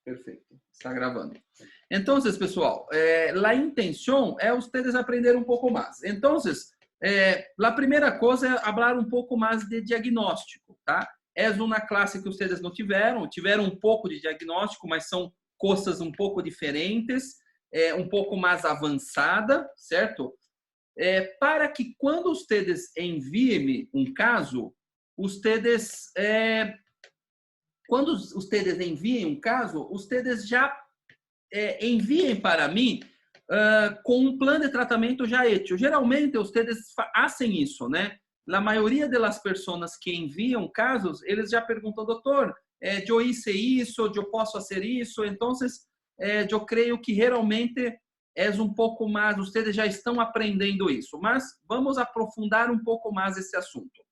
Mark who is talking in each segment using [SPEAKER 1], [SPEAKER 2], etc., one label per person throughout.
[SPEAKER 1] Perfeito. Está gravando. Então, pessoal, a intenção é vocês aprender um pouco mais. Então, a primeira coisa é falar um pouco mais de diagnóstico, tá? É uma classe que vocês não tiveram um pouco de diagnóstico, mas são coisas um pouco diferentes, um pouco mais avançada, certo? Para que quando vocês enviem um caso, quando vocês enviem um caso, vocês já enviem para mim com um plano de tratamento já hecho. Geralmente, vocês fazem isso, né? A maioria das pessoas que enviam casos, eles já perguntam, doutor, eu hice isso, eu posso fazer isso? Então, eu creio que realmente é um pouco mais, vocês já estão aprendendo isso, mas vamos aprofundar um pouco mais esse assunto.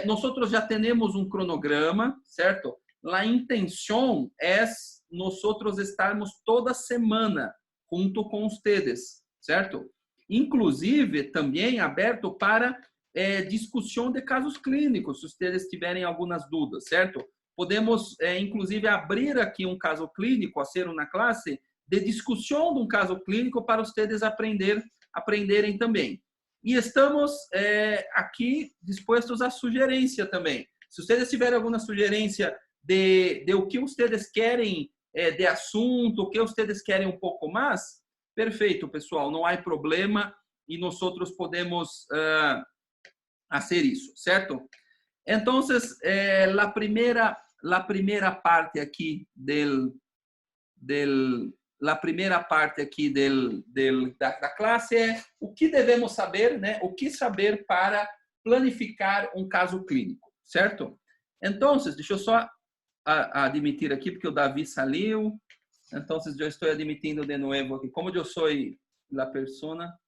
[SPEAKER 1] Nós já temos um cronograma, certo? A intenção é nós estarmos toda semana junto com vocês, certo? Inclusive, também aberto para discussão de casos clínicos, se vocês tiverem algumas dúvidas, certo? Podemos, inclusive, abrir aqui um caso clínico, a ser uma classe de discussão de um caso clínico para vocês aprenderem também. E estamos aqui dispostos a sugerência também. Se vocês tiverem alguma sugerência de o que vocês querem de assunto, o que vocês querem um pouco mais, perfeito, pessoal, não há problema e nós podemos fazer isso, certo? Então, a primeira parte aqui da classe é o que devemos saber, né? O que saber para planificar um caso clínico, certo? Então, deixa eu só admitir aqui, porque o Davi saiu. Então, eu estou admitindo de novo aqui. Como eu sou a persona,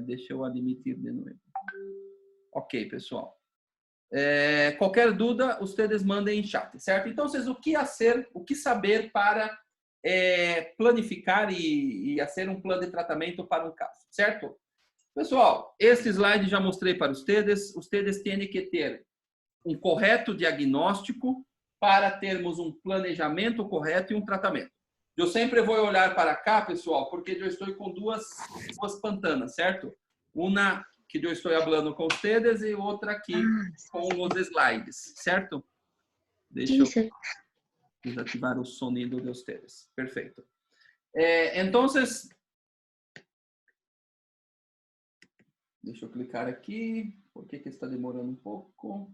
[SPEAKER 1] deixa eu admitir de novo. Ok, pessoal. Qualquer dúvida, vocês mandem em chat, certo? Então, o que saber para planificar e fazer um plano de tratamento para um caso, certo? Pessoal, esse slide já mostrei para vocês. Vocês têm que ter um correto diagnóstico para termos um planejamento correto e um tratamento. Eu sempre vou olhar para cá, pessoal, porque eu estou com duas pantanas, certo? Uma que eu estou falando com vocês e outra aqui com os slides, certo? Deixa eu desativar o sonido de vocês. Perfeito. Então, deixa eu clicar aqui. Por que está demorando um pouco?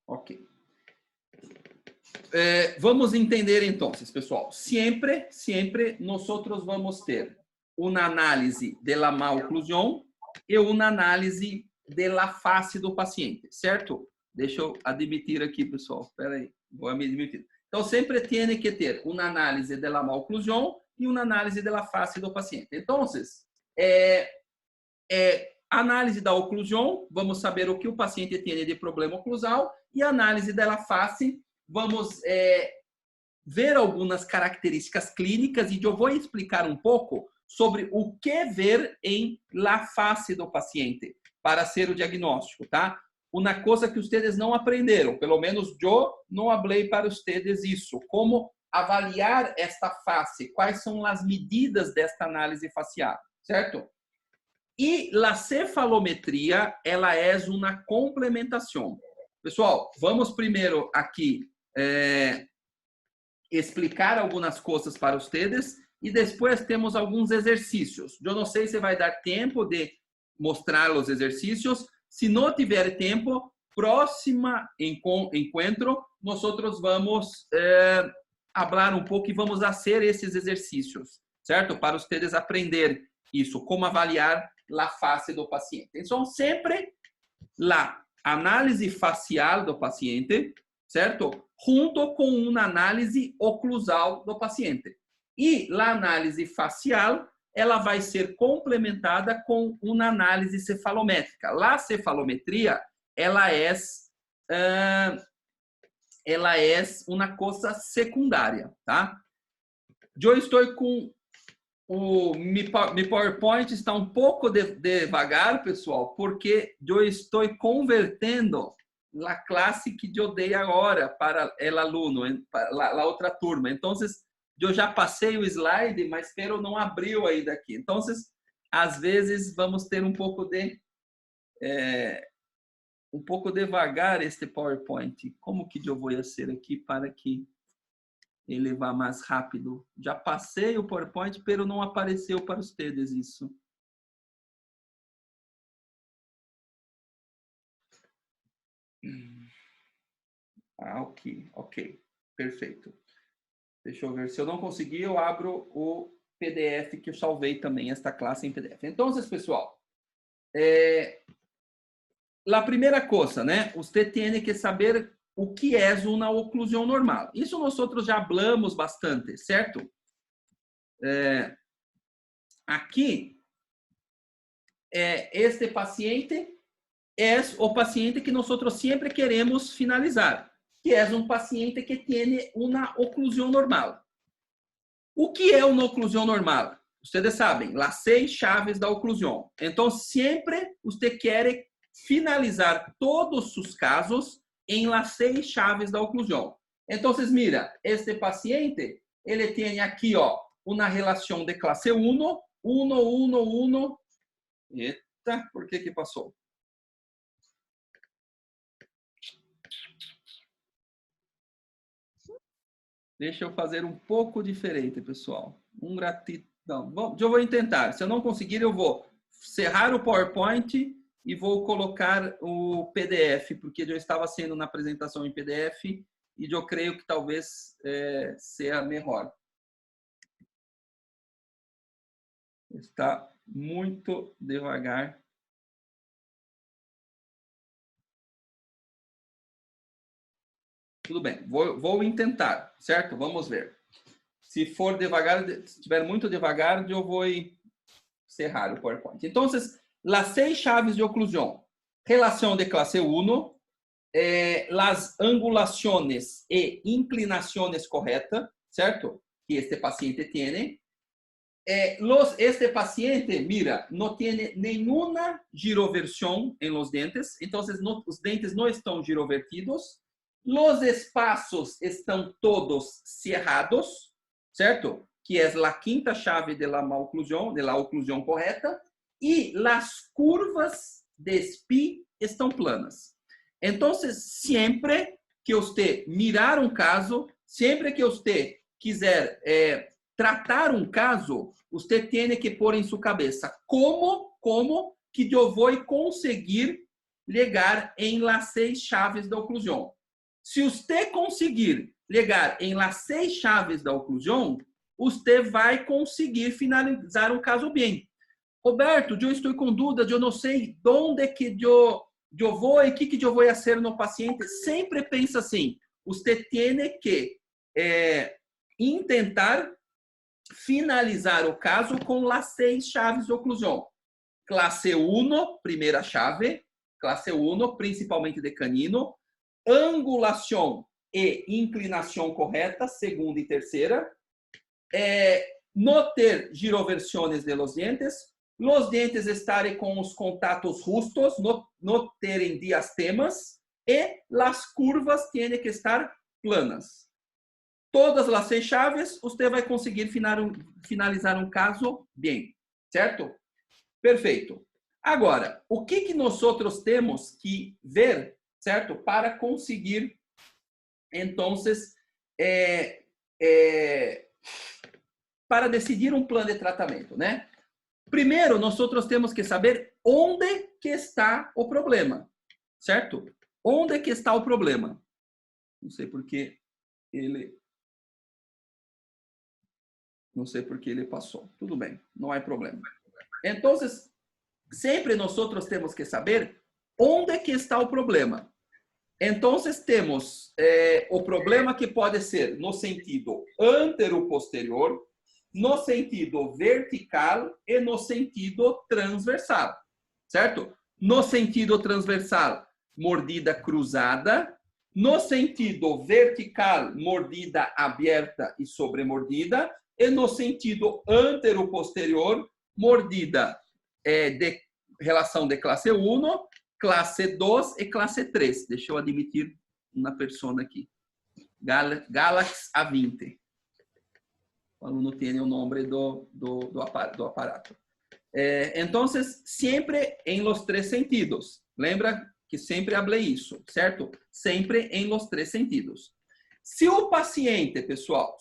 [SPEAKER 1] Ok. Vamos entender então, pessoal. Sempre nós vamos ter uma análise da maloclusão e uma análise da face do paciente, certo? Deixa eu admitir aqui, pessoal. Espera aí, vou me admitir. Então, sempre tem que ter uma análise da maloclusão e uma análise da face do paciente. Então, análise da oclusão, vamos saber o que o paciente tem de problema oclusal, e análise da face, vamos ver algumas características clínicas e eu vou explicar um pouco sobre o que ver em la face do paciente para ser o diagnóstico, tá? Uma coisa que vocês não aprenderam, pelo menos eu não falei para vocês isso, como avaliar esta face, quais são as medidas desta análise facial, certo? E a cefalometria, ela é uma complementação. Pessoal, vamos primeiro aqui explicar algumas coisas para vocês e depois temos alguns exercícios. Eu não sei se vai dar tempo de mostrar os exercícios. Se não tiver tempo, próxima encontro, nós vamos falar um pouco e vamos fazer esses exercícios, certo? Para vocês aprender isso, como avaliar a face do paciente. Então, sempre a análise facial do paciente, certo? Junto com uma análise oclusal do paciente. E a análise facial, ela vai ser complementada com uma análise cefalométrica. A cefalometria, ela é uma coisa secundária, tá? Eu estou com Mi PowerPoint está um pouco devagar, pessoal, porque eu estou convertendo a classe que eu dei agora para o aluno, para a outra turma. Então, eu já passei o slide, mas Pero não abriu aí daqui. Então, às vezes, vamos ter um pouco devagar este PowerPoint. Como que eu vou fazer aqui para que ele vá mais rápido? Já passei o PowerPoint, pero não apareceu para vocês isso. Ok. Perfeito. Deixa eu ver. Se eu não conseguir, eu abro o PDF que eu salvei também, esta classe em PDF. Então, pessoal, a primeira coisa, né? Você tem que saber o que é uma oclusão normal. Isso nós já hablamos bastante, certo? Aqui, este paciente é o paciente que nós sempre queremos finalizar, que é um paciente que tem uma oclusão normal. O que é uma oclusão normal? Vocês sabem, as 6 chaves da oclusão. Então, sempre você quer finalizar todos os casos em las 6 chaves da oclusão. Então, mira, este paciente, ele tem aqui, uma relação de classe 1, 1. Eita, por que passou? Deixa eu fazer um pouco diferente, pessoal. Bom, eu vou tentar. Se eu não conseguir, eu vou cerrar o PowerPoint e vou colocar o PDF, porque eu estava sendo na apresentação em PDF e eu creio que talvez seja melhor. Está muito devagar. Tudo bem, vou tentar, certo? Vamos ver. Se for devagar, se estiver muito devagar, eu vou cerrar o PowerPoint. Então, as 6 chaves de oclusão. Relação de classe 1, las angulaciones e inclinaciones corretas, certo? Que este paciente tem. Este paciente, mira, não tem nenhuma giroversión en los dentes, então os dentes não estão girovertidos. Los espaços estão todos cerrados, certo? Que é a quinta chave de la oclusão correta. E as curvas de SPI estão planas. Então, sempre que você mirar um caso, sempre que você quiser tratar um caso, você tem que pôr em sua cabeça como que eu vou conseguir ligar em las 6 chaves da oclusão. Se você conseguir ligar em las 6 chaves da oclusão, você vai conseguir finalizar um caso bem. Roberto, eu estou com dúvida, eu não sei onde que eu vou e o que eu vou fazer no paciente. Sempre pensa assim, você tem que tentar finalizar o caso com as 6 chaves de oclusão. Classe 1, primeira chave. Classe 1, principalmente de canino. Angulação e inclinação correta, segunda e terceira. Não ter giroversiones de los dentes estarem com os contatos justos, não terem diastemas, e as curvas têm que estar planas. Todas as 6 chaves, você vai conseguir finalizar um caso bem, certo? Perfeito. Agora, o que nós temos que ver, certo? Para conseguir, então, para decidir um plano de tratamento, né? Primeiro, nós temos que saber onde que está o problema, certo? Onde que está o problema? Não sei porque ele passou. Tudo bem, não há problema. Então, sempre nós temos que saber onde que está o problema. Então, temos o problema que pode ser no sentido antero-posterior, no sentido vertical e no sentido transversal, certo? No sentido transversal, mordida cruzada. No sentido vertical, mordida aberta e sobremordida. e no sentido antero-posterior, mordida de relação de classe 1, classe 2 e classe 3. Deixa eu admitir uma pessoa aqui. Galax A20. O aluno tem o nome do aparato. Então, sempre em los três sentidos. Lembra que sempre falei isso, certo? Sempre em los três sentidos. Se o paciente, pessoal,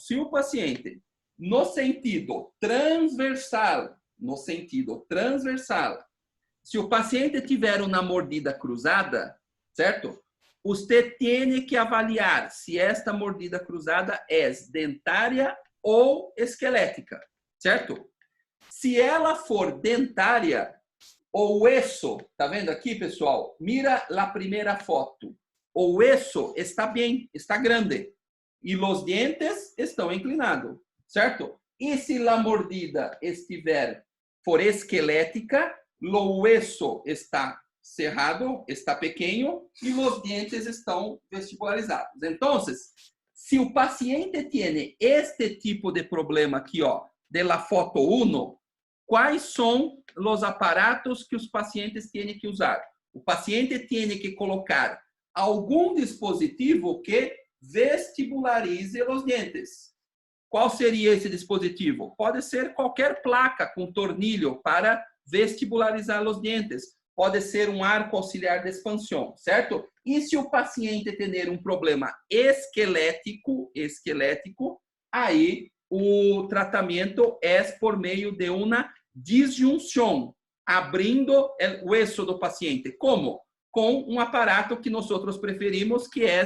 [SPEAKER 1] no sentido transversal, se o paciente tiver uma mordida cruzada, certo? Você tem que avaliar se esta mordida cruzada é dentária ou esquelética, certo? Se ela for dentária, o hueso, tá vendo aqui, pessoal? Mira a primeira foto. O hueso está bem, está grande. E os dientes estão inclinados, certo? E se a mordida for esquelética, o hueso está cerrado, está pequeno e os dientes estão vestibularizados. Então, se o paciente tem este tipo de problema aqui, ó, de la foto 1, quais são os aparatos que os pacientes têm que usar? O paciente tem que colocar algum dispositivo que vestibularize os dentes. Qual seria esse dispositivo? Pode ser qualquer placa com tornilho para vestibularizar os dentes. Pode ser um arco auxiliar de expansão, certo? E se o paciente ter um problema esquelético, aí o tratamento é por meio de uma disjunção, abrindo o hueso do paciente. Como? Com um aparato que nós preferimos, que é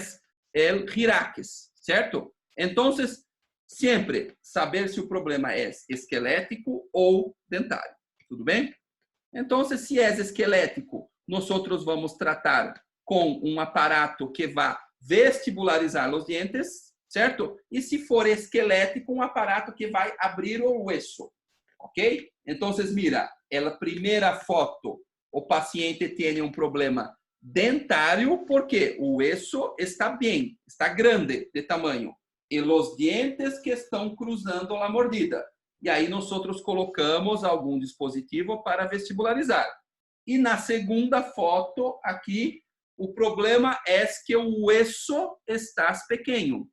[SPEAKER 1] o Hiraques, certo? Então, sempre saber se o problema é esquelético ou dentário. Tudo bem? Então, se é esquelético, nós vamos tratar com um aparato que vai vestibularizar os dentes, certo? E se for esquelético, um aparato que vai abrir o hueso, ok? Então, mira, a primeira foto, o paciente tem um problema dentário porque o hueso está bem, está grande de tamanho. E os dientes que estão cruzando a mordida. E aí nós colocamos algum dispositivo para vestibularizar. E na segunda foto aqui, o problema é que o hueso está pequeno.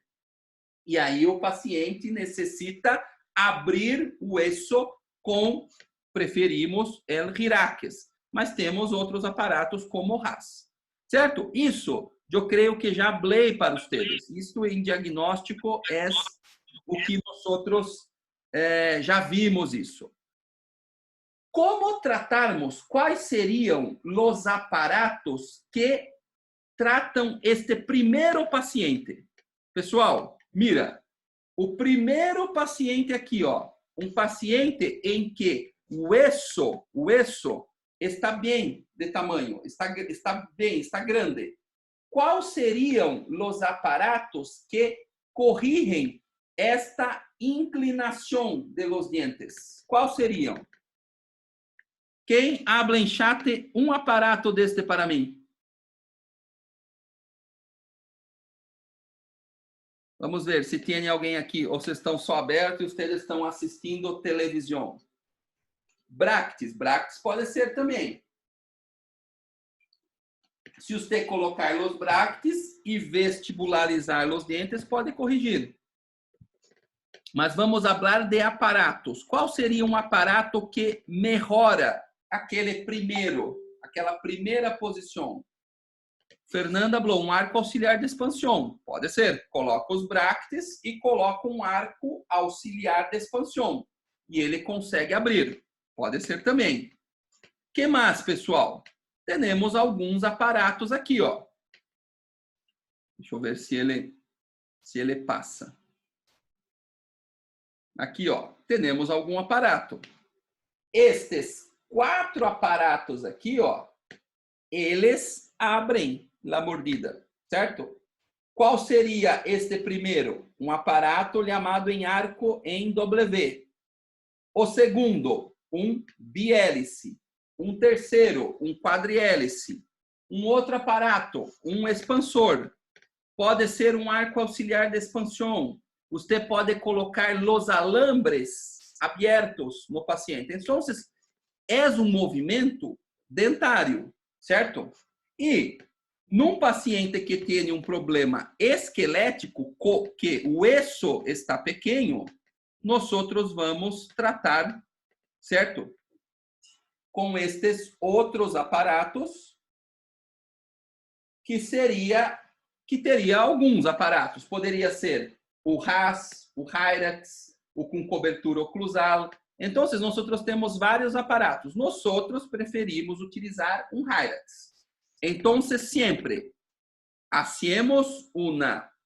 [SPEAKER 1] E aí o paciente necessita abrir o hueso preferimos o Hiraques, mas temos outros aparatos como o RAS. Certo? Isso, eu creio que já falei para vocês. Isto em diagnóstico é o que nós já vimos isso. Como tratarmos? Quais seriam os aparatos que tratam este primeiro paciente? Pessoal, mira, o primeiro paciente aqui, ó, um paciente em que o hueso está bem de tamanho, está bem, está grande. Quais seriam os aparatos que corrigem esta inclinação de los dientes? Quais seriam? Quem habla em chat um aparato deste para mim? Vamos ver se tem alguém aqui, ou vocês estão só abertos e vocês estão assistindo televisão. Bractes pode ser também. Se você colocar os bractes e vestibularizar os dentes, pode corrigir. Mas vamos falar de aparatos. Qual seria um aparato que melhora aquela primeira posição? Fernanda falou, um arco auxiliar de expansão. Pode ser. Coloca os bractes e coloca um arco auxiliar de expansão. E ele consegue abrir. Pode ser também. Que mais, pessoal? Temos alguns aparatos aqui, ó. Deixa eu ver se ele passa. Aqui, ó, temos algum aparato. Estes 4 aparatos aqui, ó, eles abrem a mordida, certo? Qual seria este primeiro? Um aparato chamado em arco em W. O segundo, um bihélice. Um terceiro, um quadrihélice. Um outro aparato, um expansor. Pode ser um arco auxiliar de expansão, você pode colocar los alambres abertos no paciente. Então, é um movimento dentário, certo? E num paciente que tem um problema esquelético, que o osso está pequeno, nós vamos tratar, certo? Com estes outros aparatos, que teria alguns aparatos. Poderia ser o RAS, o Hyrax, o com cobertura oclusal. Então, nós temos vários aparatos. Nós preferimos utilizar um Hyrax. Então, sempre hacemos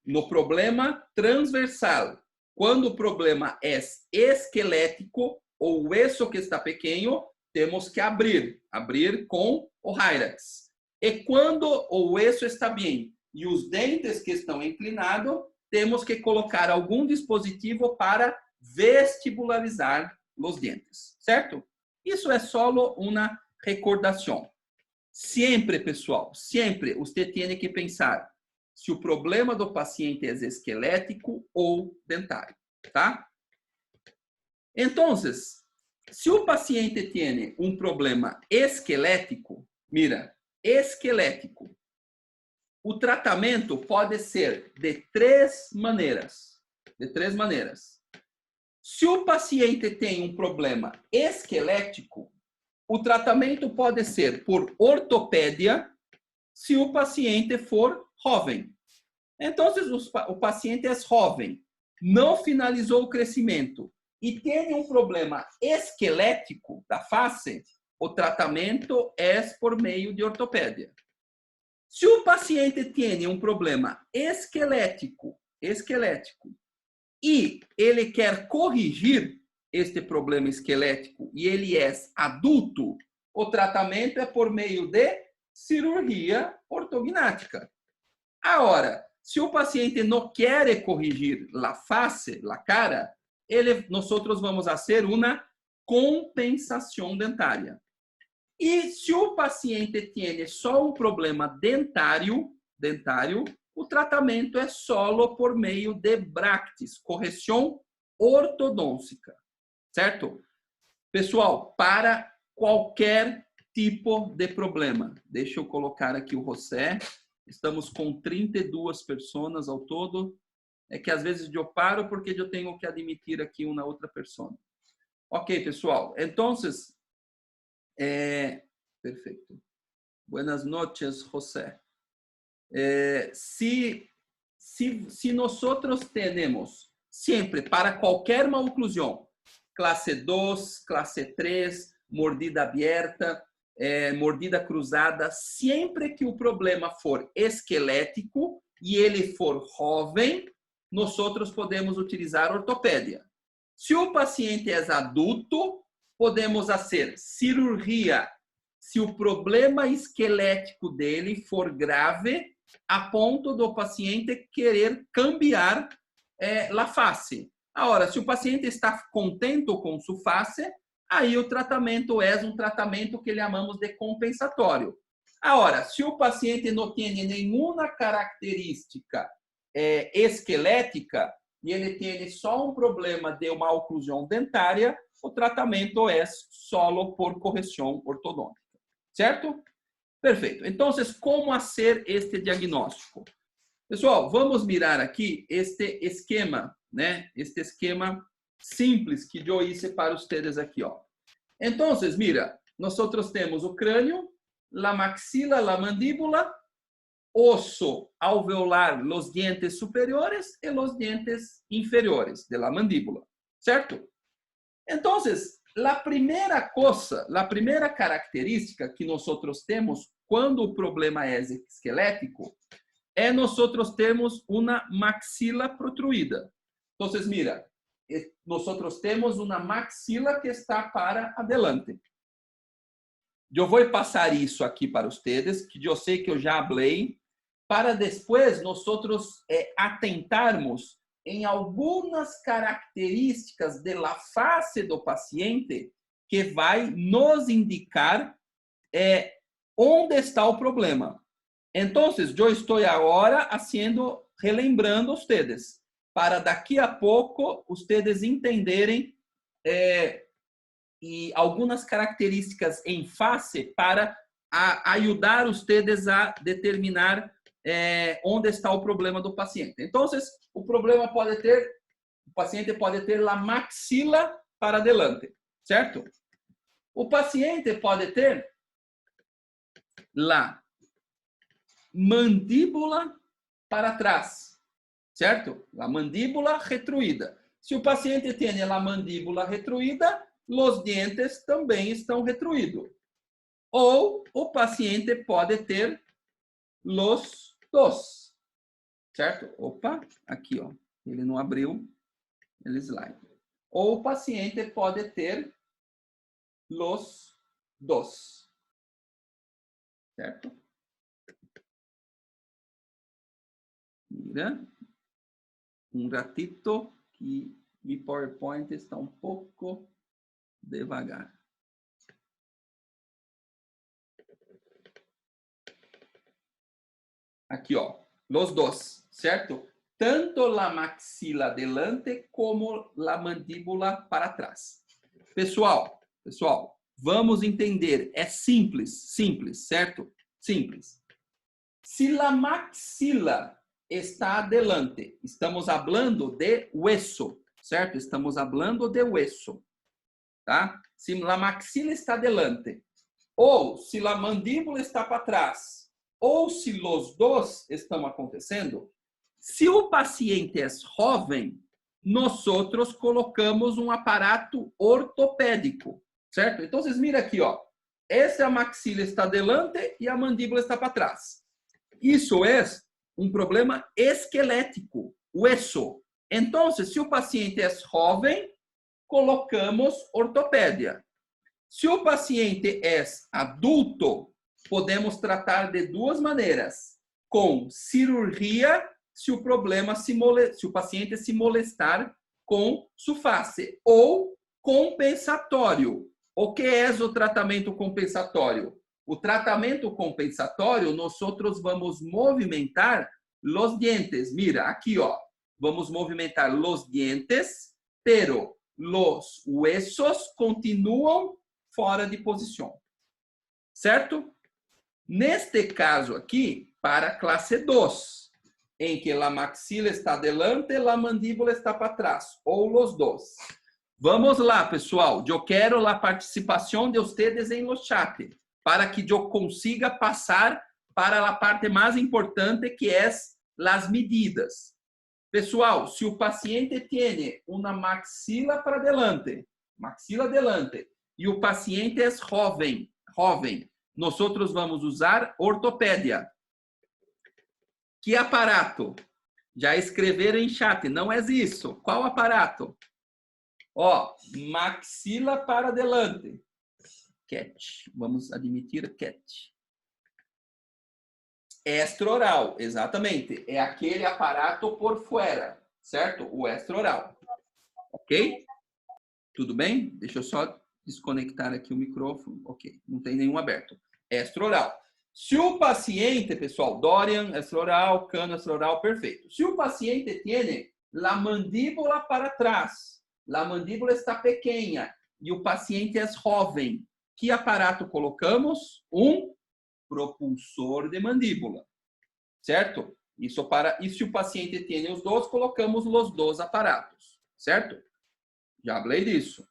[SPEAKER 1] no problema transversal. Quando o problema é esquelético ou o osso que está pequeno, temos que abrir com o Hyrax. E quando o osso está bem e os dentes que estão inclinados, temos que colocar algum dispositivo para vestibularizar os dentes, certo? Isso é só uma recordação. Sempre, pessoal, sempre você tem que pensar se o problema do paciente é esquelético ou dentário, tá? Então, se o paciente tem um problema esquelético, mira, esquelético, o tratamento pode ser de três maneiras. Se o paciente tem um problema esquelético, o tratamento pode ser por ortopédia, se o paciente for jovem. Então, se o paciente é jovem, não finalizou o crescimento e tem um problema esquelético da face, o tratamento é por meio de ortopédia. Se o paciente tem um problema esquelético e ele quer corrigir este problema esquelético e ele é adulto, o tratamento é por meio de cirurgia ortognática. Agora, se o paciente não quer corrigir a face, a cara, nós vamos fazer uma compensação dentária. E se o paciente tem só um problema dentário, o tratamento é só por meio de bractes, correção ortodôntica, certo? Pessoal, para qualquer tipo de problema, deixa eu colocar aqui o José, estamos com 32 pessoas ao todo, é que às vezes eu paro porque eu tenho que admitir aqui uma outra pessoa. Ok, pessoal, então, perfeito. Buenas noches, José. Se nós temos sempre, para qualquer maloclusão, classe 2, classe 3, mordida aberta, mordida cruzada, sempre que o problema for esquelético e ele for jovem, nós podemos utilizar ortopédia. Se o paciente é adulto, podemos fazer cirurgia se o problema esquelético dele for grave a ponto do paciente querer cambiar a face. Agora, se o paciente está contente com sua face, aí o tratamento é um tratamento que chamamos de compensatório. Agora, se o paciente não tem nenhuma característica esquelética e ele tem só um problema de uma oclusão dentária, o tratamento é só por correção ortodôntica. Certo? Perfeito. Então, como fazer este diagnóstico? Pessoal, vamos mirar aqui este esquema, né? Este esquema simples que eu hice para vocês aqui, ó. Então, mira, nós temos o crânio, a maxila, a mandíbula, osso alveolar, os dientes superiores e os dientes inferiores da mandíbula, certo? Então, a primeira característica que nós temos quando o problema é esquelético é nós temos uma maxila protruída. Então, mira, nós temos uma maxila que está para adelante. Eu vou passar isso aqui para vocês, que eu sei que eu já falei, para depois nós atentarmos em algumas características da face do paciente que vai nos indicar onde está o problema. Então, eu estou agora relembrando vocês. para daqui a pouco ustedes entenderem e algumas características em face para ajudar ustedes a determinar onde está o problema do paciente. Então, o problema pode ter, o paciente pode ter a maxila para adelante, certo? O paciente pode ter a mandíbula para trás, certo? A mandíbula retruída. Se o paciente tem a mandíbula retruída, os dientes também estão retruídos. Ou o paciente pode ter os dois, certo? Opa, aqui, ó, ele não abriu o slide. Ou o paciente pode ter os dois, certo? Mira, ratito que mi PowerPoint está um pouco devagar. Aqui, ó, los dois, certo? Tanto a maxila adelante como a mandíbula para trás. Pessoal, vamos entender. É simples, certo? Simples. Se a maxila está adelante, estamos falando de hueso, certo? Estamos falando de hueso, tá? Se a maxila está adelante, ou se a mandíbula está para trás, ou se os dois estão acontecendo, se o paciente é jovem, nós colocamos um aparato ortopédico, certo? Então, mira aqui, ó. Essa maxila está adelante e a mandíbula está para trás. Isso é um problema esquelético, hueso. Então, se o paciente é jovem, colocamos ortopédia. Se o paciente é adulto, podemos tratar de duas maneiras. Com cirurgia, se o paciente se molestar com sua face. Ou compensatório. O que é o tratamento compensatório? O tratamento compensatório, nós vamos movimentar os dientes. Mira, aqui, ó. Vamos movimentar os dientes, pero os huesos continuam fora de posição. Certo? Neste caso aqui, para classe 2, em que a maxila está adelante e a mandíbula está para trás, ou os dois. Vamos lá, pessoal. Eu quero a participação de vocês em los chat, para que eu consiga passar para a parte mais importante, que é as medidas. Pessoal, se o paciente tem uma maxila para adelante, e o paciente é jovem, nós vamos usar ortopédia. Que aparato? Já escreveram em chat, não é isso. Qual aparato? Ó, maxila para adelante. CAT. Vamos admitir CAT. Extraoral, exatamente. É aquele aparato por fora, certo? O extraoral. Ok? Tudo bem? Deixa eu só desconectar aqui o microfone. Ok, não tem nenhum aberto. Extraoral. Se o paciente, pessoal, Dorian, extraoral, Cano, extraoral, perfeito. Se o paciente tem a mandíbula para trás, a mandíbula está pequena e o paciente é jovem, que aparato colocamos? Um propulsor de mandíbula, certo? Isso para, e se o paciente tem os dois, colocamos os dois aparatos, certo? Já falei disso.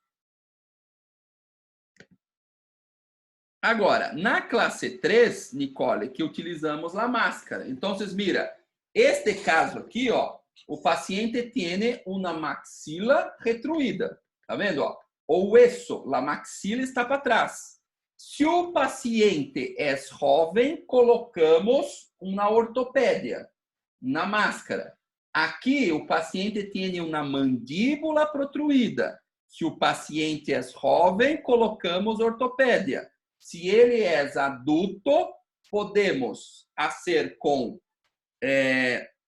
[SPEAKER 1] Agora, na classe 3, Nicole, que utilizamos a máscara. Então, mira, este caso aqui, ó, o paciente tem uma maxila retruída. Tá vendo, ó? O hueso, a maxila está para trás. Se o paciente é jovem, colocamos uma ortopédia na máscara. Aqui, o paciente tem uma mandíbula protruída. Se o paciente é jovem, colocamos ortopédia. Se ele é adulto, podemos fazer com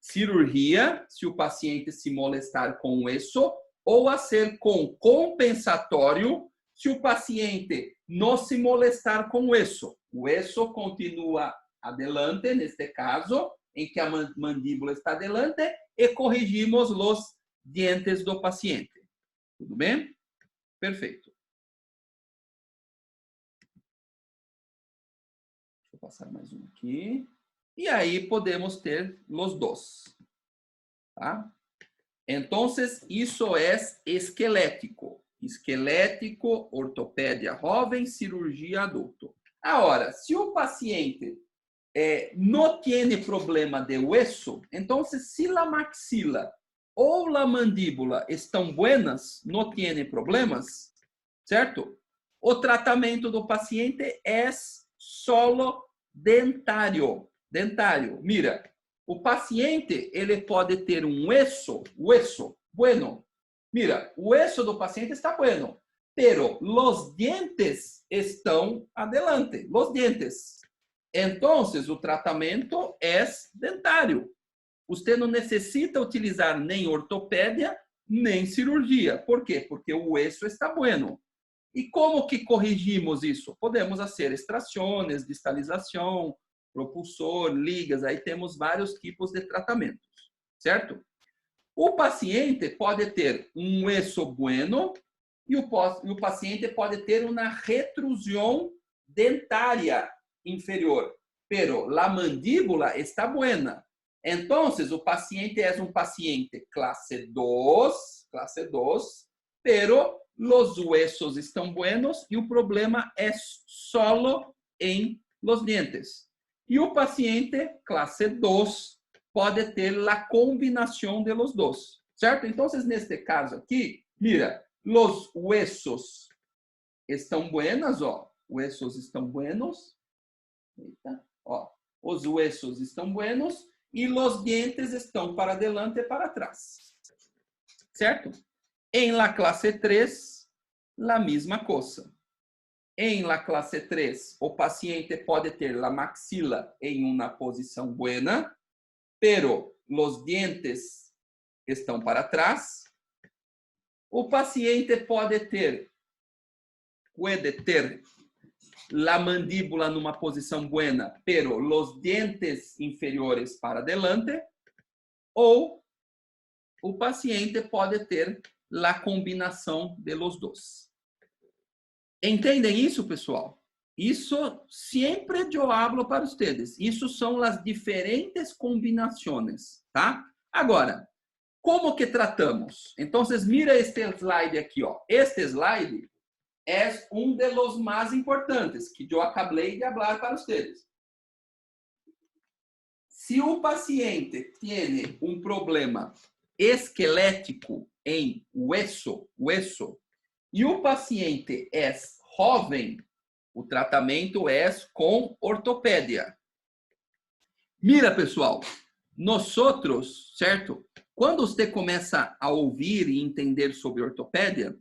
[SPEAKER 1] cirurgia, se o paciente se molestar com isso, ou fazer com compensatório, se o paciente não se molestar com isso. O isso continua adelante, neste caso, em que a mandíbula está adelante e corrigimos os dientes do paciente. Tudo bem? Perfeito. Deixa eu passar mais um aqui. E aí podemos ter os dois. Tá? Então, isso é esquelético. Esquelético, ortopedia jovem, cirurgia adulto. Agora, se o paciente não tem problema de hueso, então, se a maxila ou a mandíbula estão buenas, não tem problemas, certo? O tratamento do paciente é solo dentário. Dentário. Mira, o paciente ele pode ter um hueso bueno. Mira, o hueso do paciente está bueno, pero los dientes estão adelante, los dientes. Entonces, o tratamento é dentário. Você não necessita utilizar nem ortopedia, nem cirurgia. Por quê? Porque o hueso está bueno. E como que corrigimos isso? Podemos fazer extrações, distalização, propulsor, ligas, aí temos vários tipos de tratamentos, certo? O paciente pode ter um hueso bueno e o paciente pode ter uma retrusão dentária inferior, pero la mandíbula está buena. Então, o paciente é um paciente classe 2, pero los huesos estão buenos e o problema é solo em los dientes. E o paciente classe 2 pode ter a combinação de los dos, certo? Então, neste caso aqui, mira, los huesos estão buenos, ó, huesos estão buenos, eita, ó, os huesos estão buenos e los dientes estão para adelante e para trás, certo? Em la classe 3, la mesma coisa. Em la classe 3, o paciente pode ter la maxila em uma posição buena, pero los dientes estão para trás. O paciente pode ter la mandíbula numa posição buena, pero los dientes inferiores para adelante. Ou o paciente pode ter la combinação de los dois. Entendem isso, pessoal? Isso sempre eu hablo para vocês. Isso são as diferentes combinações, tá? Agora, como que tratamos? Então, mira este slide aqui, ó. Este slide é um dos mais importantes que eu acabei de falar para vocês. Se o paciente tem um problema esquelético em hueso, e o paciente é jovem, o tratamento é com ortopedia. Mira, pessoal, nós outros, certo? Quando você começa a ouvir e entender sobre ortopedia,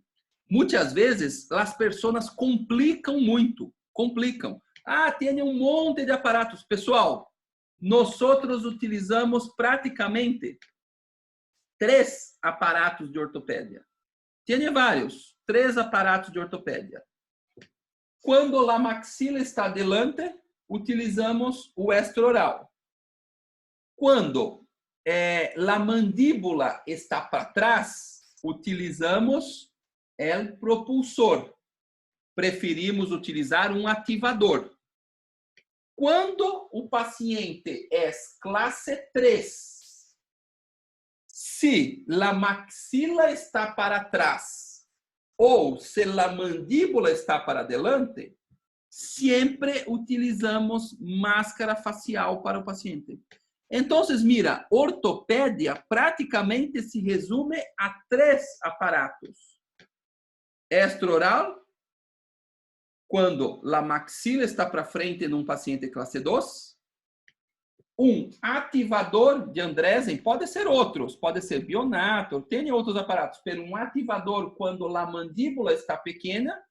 [SPEAKER 1] muitas vezes as pessoas complicam muito, complicam. Ah, tem um monte de aparatos. Pessoal, nós outros utilizamos praticamente 3 aparatos de ortopedia. Tem vários, 3 aparatos de ortopedia. Quando a maxila está adelante, utilizamos o extraoral. Quando a mandíbula está para trás, utilizamos o propulsor. Preferimos utilizar um ativador. Quando o paciente é classe 3, se a maxila está para trás ou se a mandíbula está para adelante, sempre utilizamos máscara facial para o paciente. Então, mira, ortopedia praticamente se resume a 3 aparatos. Extraoral, quando a maxila está para frente em um paciente classe 2. Um ativador de Andresen, pode ser outros, pode ser Bionator, tem outros aparatos, mas um ativador quando a mandíbula está pequena,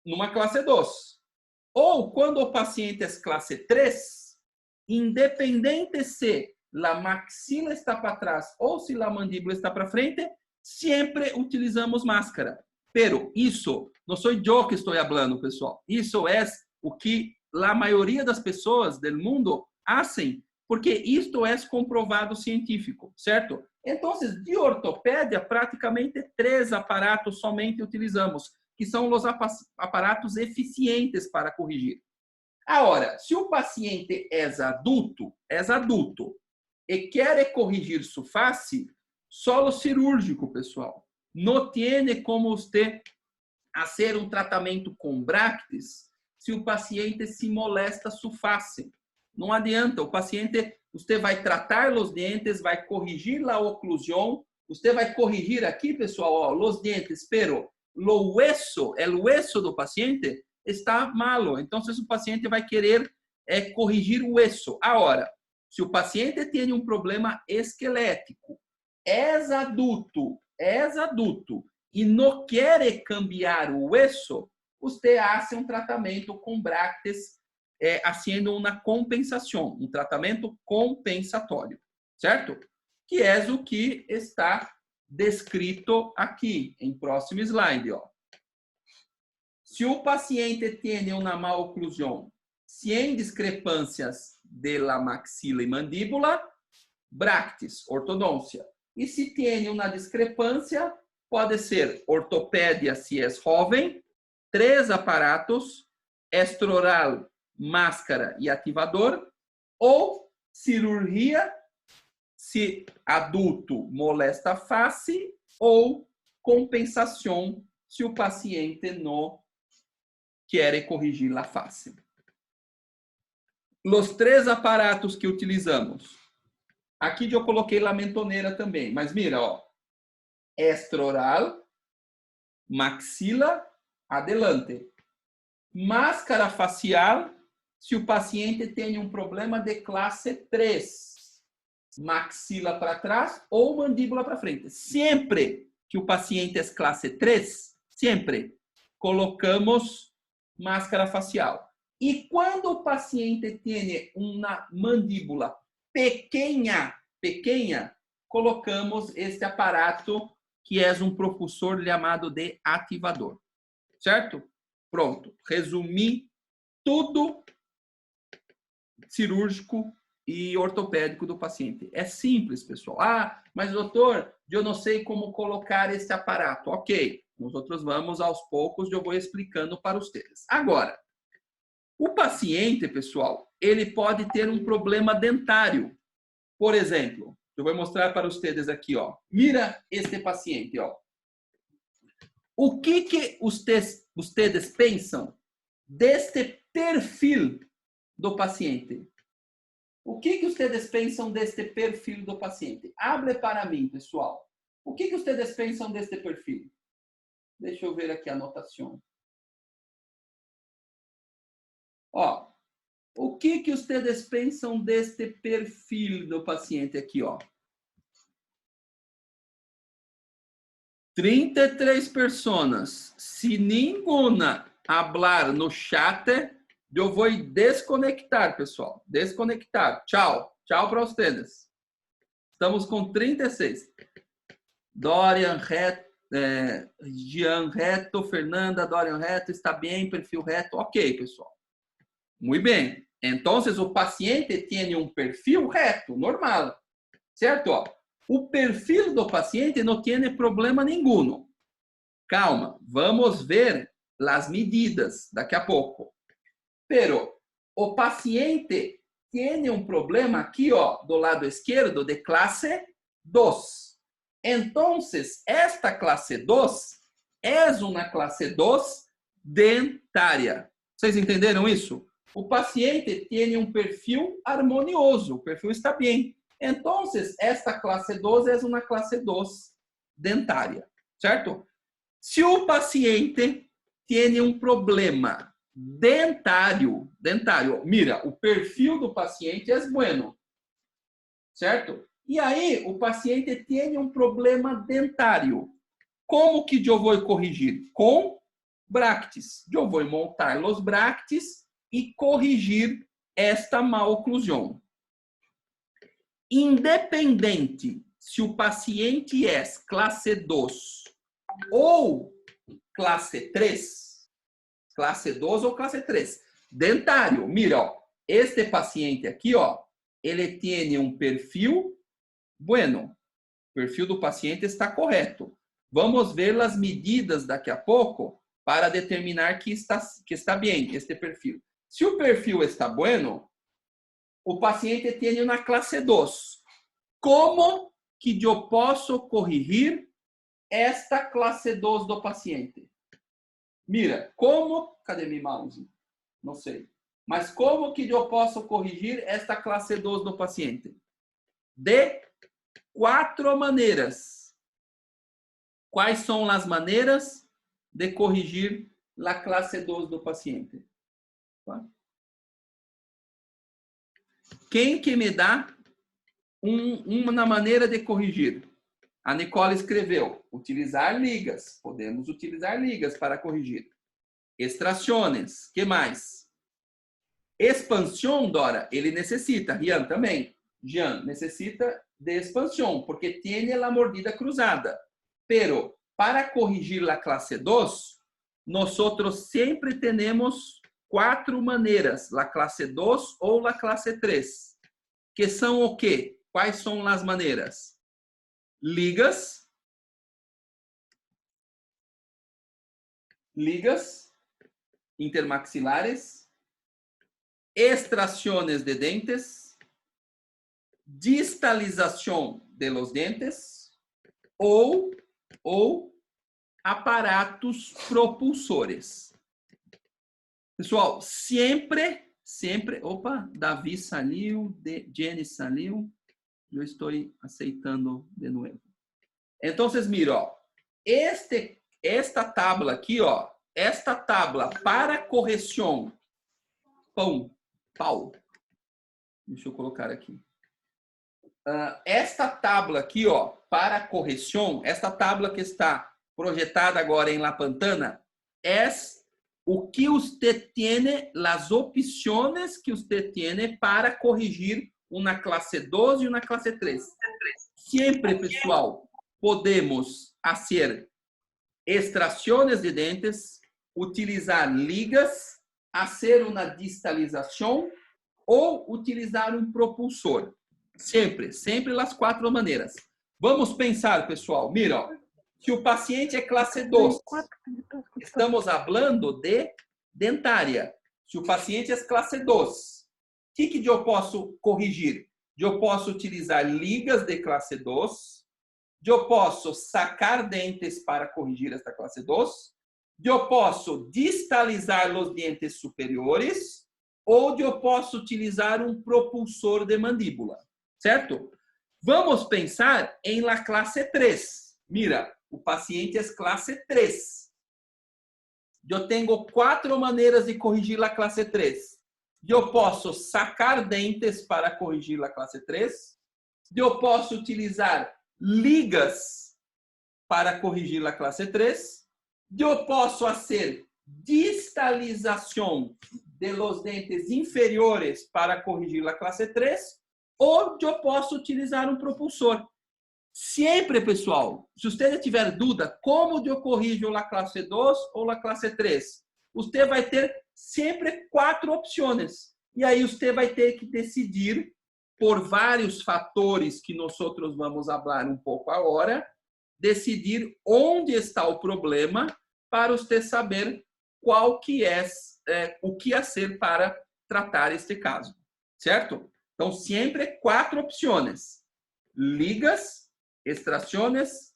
[SPEAKER 1] numa classe 2. Ou quando o paciente é classe 3, independente se a maxila está para trás ou se a mandíbula está para frente, sempre utilizamos máscara. Pero isso não sou eu que estou falando, pessoal. Isso é o que a maioria das pessoas do mundo fazem porque isto é comprovado científico, certo? Então, de ortopedia, praticamente 3 aparatos somente utilizamos, que são os aparatos eficientes para corrigir. Agora, se o paciente é adulto, e quer corrigir sua face, solo cirúrgico, pessoal. Não tem como você fazer um tratamento com Bractis se o paciente se molesta sua face. Não adianta, o paciente, você vai tratar os dentes, vai corrigir a oclusão, você vai corrigir aqui, pessoal, ó, os dentes, pero o hueso do paciente está malo. Então, o paciente vai querer corrigir o hueso. Agora, se o paciente tem um problema esquelético, é adulto e não quer cambiar o hueso, você faz um tratamento com Bractis, fazendo uma compensação, um tratamento compensatório, certo? Que é o que está descrito aqui, em próximo slide, ó. Se o paciente tem uma maloclusão, sem discrepâncias de la maxila e mandíbula, Bractis, ortodôncia. E se tem uma discrepância, pode ser ortopédia se é jovem, 3 aparatos, extraoral, máscara e ativador, ou cirurgia, se adulto molesta a face, ou compensação, se o paciente não quer corrigir a face. Os 3 aparatos que utilizamos. Aqui eu coloquei a mentoneira também, mas mira, ó. Extraoral, maxila, adelante. Máscara facial, se o paciente tem um problema de classe 3. Maxila para trás ou mandíbula para frente. Sempre que o paciente é classe 3, sempre colocamos máscara facial. E quando o paciente tem uma mandíbula pequena, colocamos este aparato que é um propulsor chamado de ativador. Certo? Pronto. Resumi tudo cirúrgico e ortopédico do paciente. É simples, pessoal. Ah, mas doutor, eu não sei como colocar esse aparato. Ok. Nós outros vamos aos poucos, eu vou explicando para vocês. Agora, o paciente, pessoal, ele pode ter um problema dentário. Por exemplo, eu vou mostrar para vocês aqui, ó. Mira este paciente, ó. O que vocês pensam deste perfil do paciente? O que vocês pensam deste perfil do paciente? Abre para mim, pessoal. O que vocês pensam deste perfil? Deixa eu ver aqui a anotação. Ó, o que vocês pensam deste perfil do paciente aqui, ó? 33 pessoas. Se nenhuma hablar no chat, eu vou desconectar, pessoal. Desconectar. Tchau. Tchau para vocês. Estamos com 36. Dorian Reto, Jean Reto, Fernanda, Dorian Reto, está bem, perfil reto. Ok, pessoal. Muito bem. Então, o paciente tem um perfil reto, normal. Certo? Ó. O perfil do paciente não tem problema nenhum. Calma, vamos ver as medidas daqui a pouco. Pero o paciente tem um problema aqui, ó, do lado esquerdo, de classe 2. Então, esta classe 2 é uma classe 2 dentária. Vocês entenderam isso? O paciente tem um perfil harmonioso, o perfil está bem. Então, esta classe 2 é uma classe 2 dentária, certo? Se o paciente tem um problema dentário, mira, o perfil do paciente é bueno, certo? E aí, o paciente tem um problema dentário. Como que eu vou corrigir? Com Bractis. Eu vou montar os Bractis e corrigir esta maloclusão. Independente se o paciente é classe 2 ou classe 3, classe 2 ou classe 3, dentário, mira, ó, este paciente aqui, ó, ele tem um perfil bueno. O perfil do paciente está correto. Vamos ver as medidas daqui a pouco para determinar que está bem este perfil. Se o perfil está bueno, o paciente tem uma classe 2. Como que eu posso corrigir esta classe 2 do paciente? Mira, como... Cadê meu mouse? Não sei. Mas como que eu posso corrigir esta classe 2 do paciente? De 4 maneiras. Quais são as maneiras de corrigir a classe 2 do paciente? Quem que me dá uma maneira de corrigir? A Nicole escreveu, utilizar ligas. Podemos utilizar ligas para corrigir. Extrações. Que mais? Expansão, Dora, ele necessita. Rian também. Jean necessita de expansão, porque tem a mordida cruzada. Pero, para corrigir a classe 2, nós sempre temos 4 maneiras. A classe 2 ou a classe 3. Que são o quê? Quais são as maneiras? Ligas, intermaxilares, extrações de dentes, distalização de los dentes ou aparatos propulsores. Pessoal, sempre, opa, Davi saiu, Jenny saiu, eu estou aceitando de novo. Então, mira, ó, esta tabla aqui, ó, esta tabla para correção, deixa eu colocar aqui. Esta tabla aqui, ó, para correção, esta tabla que está projetada agora em La Pantana, é o que você tem, as opções que você tem para corrigir uma classe 2 e uma classe 3. Sempre, pessoal, podemos fazer extrações de dentes, utilizar ligas, fazer uma distalização ou utilizar um propulsor. Sempre as 4 maneiras. Vamos pensar, pessoal. Mira, ó, se o paciente é classe 2, estamos falando de dentária. Se o paciente é classe 2, o que eu posso corrigir? Eu posso utilizar ligas de classe 2, eu posso sacar dentes para corrigir esta classe 2, eu posso distalizar os dentes superiores ou eu posso utilizar um propulsor de mandíbula, certo? Vamos pensar em la classe 3. Mira, o paciente é classe 3. Eu tenho 4 maneiras de corrigir a classe 3. Eu posso sacar dentes para corrigir a classe 3. Eu posso utilizar ligas para corrigir a classe 3. Eu posso fazer distalização de los dentes inferiores para corrigir a classe 3. Ou eu posso utilizar um propulsor. Sempre, pessoal, se você tiver dúvida como eu corrijo a classe 2 ou a classe 3, você vai ter sempre 4 opções. E aí você vai ter que decidir por vários fatores que nós vamos falar um pouco agora, decidir onde está o problema para você saber qual que é o que fazer para tratar este caso, certo? Então, sempre 4 opções: ligas, extrações,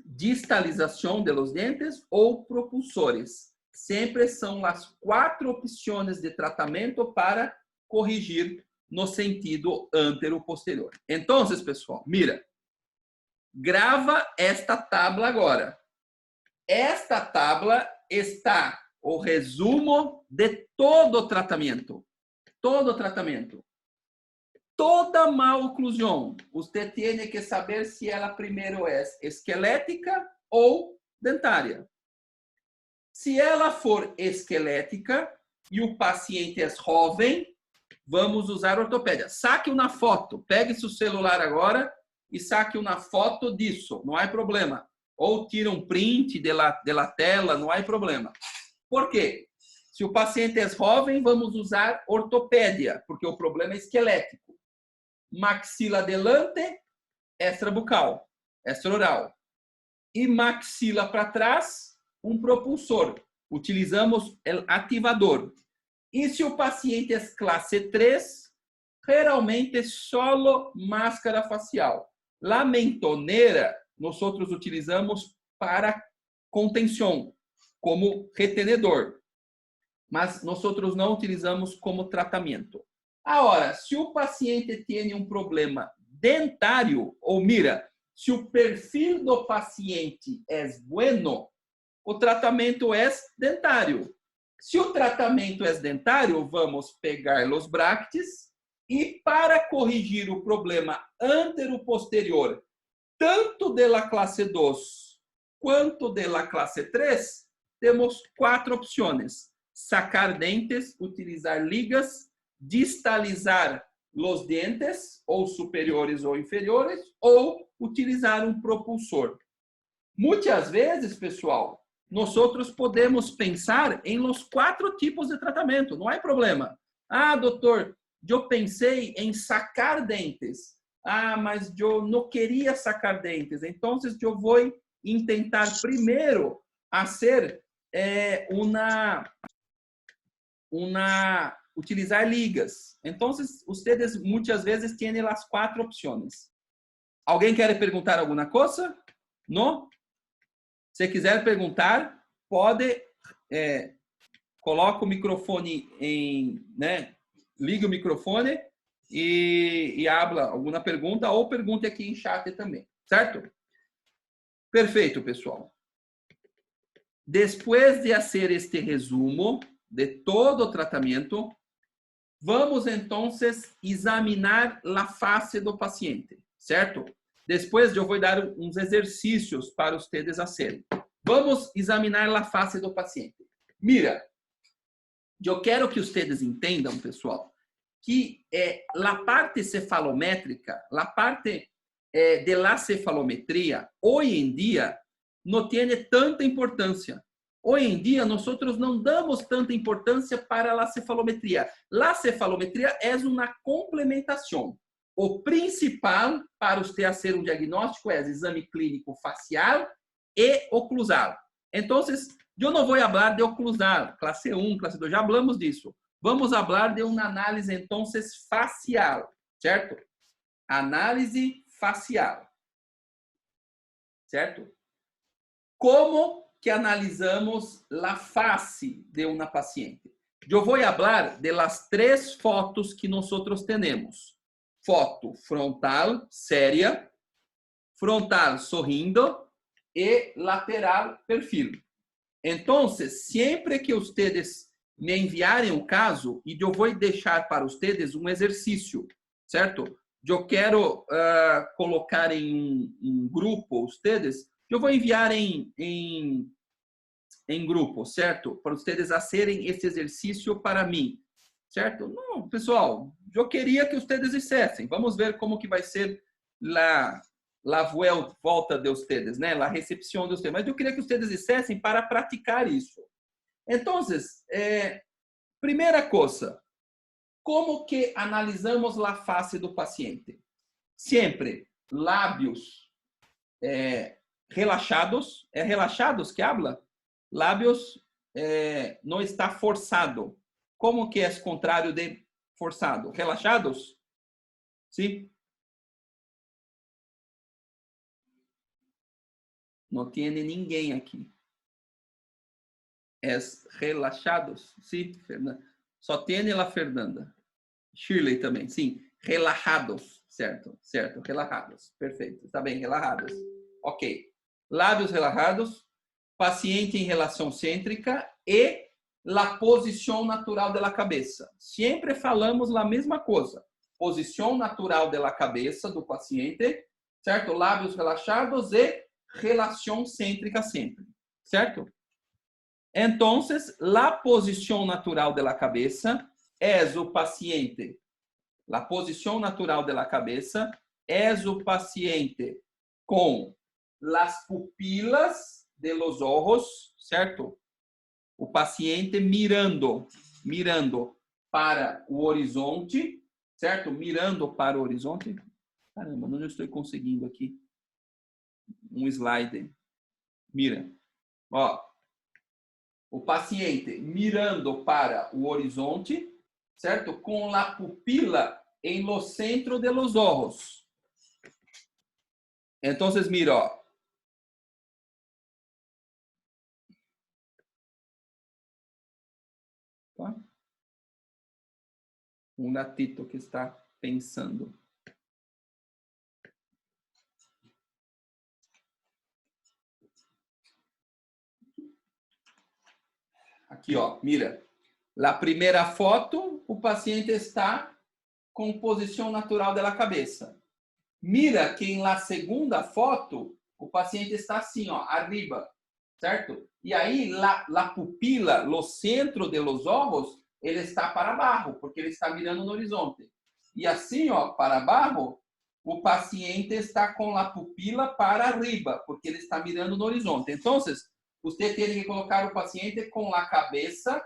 [SPEAKER 1] distalização de los dentes ou propulsores. Sempre são as 4 opções de tratamento para corrigir no sentido antero-posterior. Então, pessoal, mira, grava esta tabla agora. Esta tabla está o resumo de todo o tratamento. Todo o tratamento. Toda maloclusão, você tem que saber se ela primeiro é esquelética ou dentária. Se ela for esquelética e o paciente é jovem, vamos usar ortopédia. Saque uma foto. Pegue seu celular agora e saque uma foto disso. Não há problema. Ou tira um print da tela, não há problema. Por quê? Se o paciente é jovem, vamos usar ortopédia, porque o problema é esquelético. Maxila adelante, extrabucal, extraoral. E maxila para trás, um propulsor. Utilizamos o ativador. E se o paciente é classe 3, geralmente é solo máscara facial. La mentoneira, nós utilizamos para contenção, como retenedor. Mas nós não utilizamos como tratamento. Agora, se o paciente tem um problema dentário, ou mira, se o perfil do paciente é bueno, o tratamento é dentário. Se o tratamento é dentário, vamos pegar os bractes e para corrigir o problema antero-posterior, tanto da classe 2 quanto da classe 3, temos 4 opções. Sacar dentes, utilizar ligas, distalizar os dentes, ou superiores ou inferiores, ou utilizar um propulsor. Muitas vezes, pessoal, nós podemos pensar em os 4 tipos de tratamento, não há problema. Ah, doutor, eu pensei em sacar dentes. Ah, mas eu não queria sacar dentes. Então, eu vou tentar primeiro fazer utilizar ligas. Então, vocês muitas vezes têm as 4 opções. Alguém quer perguntar alguma coisa? Não? Se quiser perguntar, pode, coloca o microfone liga o microfone e habla alguma pergunta ou pergunte aqui em chat também, certo? Perfeito, pessoal. Depois de fazer este resumo de todo o tratamento, vamos então examinar a face do paciente, certo? Depois eu vou dar uns exercícios para vocês fazerem. Vamos examinar a face do paciente. Mira, eu quero que vocês entendam, pessoal, que a parte cefalométrica, a parte de la cefalometria, hoje em dia, não tem tanta importância. Hoje em dia, nós não damos tanta importância para a cefalometria. A cefalometria é uma complementação. O principal para você fazer um diagnóstico é o exame clínico facial e oclusal. Então, eu não vou falar de oclusal, classe 1, classe 2, já falamos disso. Vamos falar de uma análise, então, facial, certo? Análise facial, certo? Como que analisamos a face de uma paciente? Eu vou falar de las 3 fotos que nós temos. Foto frontal, séria, frontal sorrindo e lateral perfil. Então, sempre que vocês me enviarem um caso, e eu vou deixar para vocês um exercício, certo? Eu quero colocar em um grupo vocês, eu vou enviar em grupo, certo? Para vocês fazerem esse exercício para mim, certo? Não, pessoal, eu queria que vocês dissessem. Vamos ver como que vai ser a volta de vocês, né? A recepção de vocês. Mas eu queria que vocês dissessem para praticar isso. Então, primeira coisa, como que analisamos a face do paciente? Sempre lábios relaxados. É relaxados que habla? Lábios não está forçado. Como que é o contrário de forçado? Relaxados? Sim? Não tem ninguém aqui. É relaxados? Sim, Fernanda. Só tem a Fernanda. Shirley também, sim. Relaxados, certo? Certo, relaxados. Perfeito. Está bem, relaxados. Ok. Lábios relaxados, paciente em relação cêntrica e a posição natural da cabeça. Sempre falamos a mesma coisa. Posição natural da cabeça do paciente, certo? Lábios relaxados e relação cêntrica sempre, certo? Então, a posição natural da cabeça é o paciente. A posição natural da cabeça é o paciente com as pupilas de los ojos, certo? o paciente mirando para o horizonte, certo? Mirando para o horizonte. Caramba, não estou conseguindo aqui um slide. Mira. Ó, o paciente mirando para o horizonte, certo? Com a pupila em lo centro de los ojos. Entonces, mira, ó. Tá? Um gatito que está pensando. Aqui, ó, mira. Na primeira foto, o paciente está com posição natural da cabeça. Mira que na segunda foto, o paciente está assim, ó, arriba, certo? E aí, la pupila, o centro de los ojos, ele está para baixo, porque ele está mirando no horizonte. E assim, ó, para baixo, o paciente está com a pupila para arriba, porque ele está mirando no horizonte. Então, você tem que colocar o paciente com a cabeça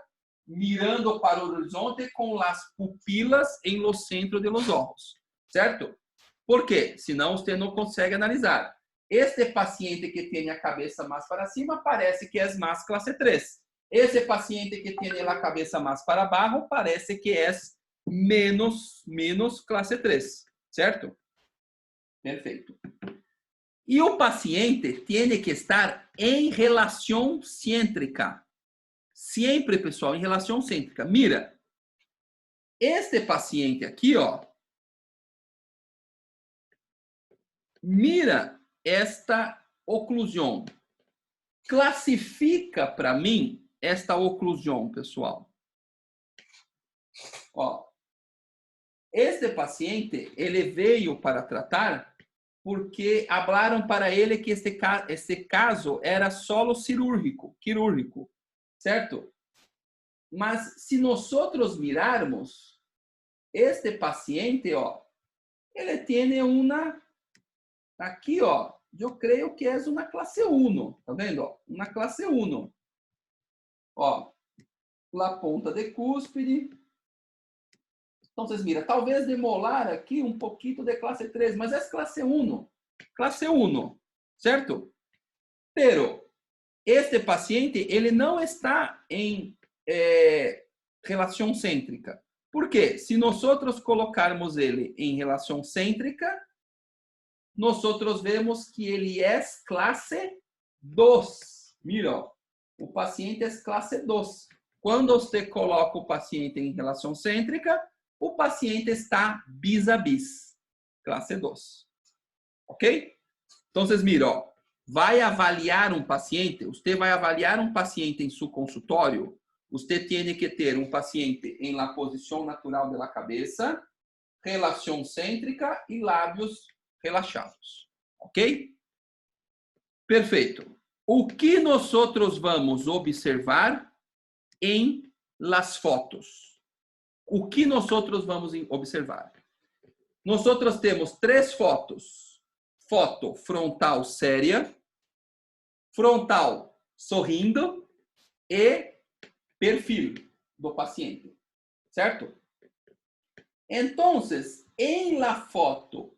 [SPEAKER 1] mirando para o horizonte com as pupilas em lo centro de los ojos, certo? Por quê? Senão você não consegue analisar. Este paciente que tem a cabeça mais para cima parece que é mais classe 3. Esse paciente que tem a cabeça mais para baixo parece que é menos classe 3, certo? Perfeito. E o paciente tem que estar em relação cêntrica. Sempre, pessoal, em relação cêntrica. Mira, este paciente aqui, ó, mira esta oclusão. Classifica para mim esta oclusão, pessoal. Ó, este paciente, ele veio para tratar porque falaram para ele que este caso era solo quirúrgico, certo? Mas se nós mirarmos, este paciente, ó, ele tem uma, aqui, ó, eu creio que é uma classe 1, tá vendo? Ó? Uma classe 1. Ó, la ponta de cúspide. Então, vocês miram, talvez demolar aqui um pouquinho de classe 3, mas é classe 1. Classe 1, certo? Pero, este paciente, ele não está em relação cêntrica. Por quê? Se nós colocarmos ele em relação cêntrica, nós vemos que ele é classe 2. Mira, ó, o paciente é classe 2. Quando você coloca o paciente em relação cêntrica, o paciente está bis a bis, classe 2. Ok? Então, vocês miram, ó, vai avaliar um paciente, você vai avaliar um paciente em seu consultório, você tem que ter um paciente em la posição natural da cabeça, relação cêntrica e lábios relaxados. Ok? Perfeito. O que nós vamos observar em las fotos? O que nós vamos observar? Nós temos 3 fotos. Foto frontal séria, frontal sorrindo e perfil do paciente, certo? Então, em la foto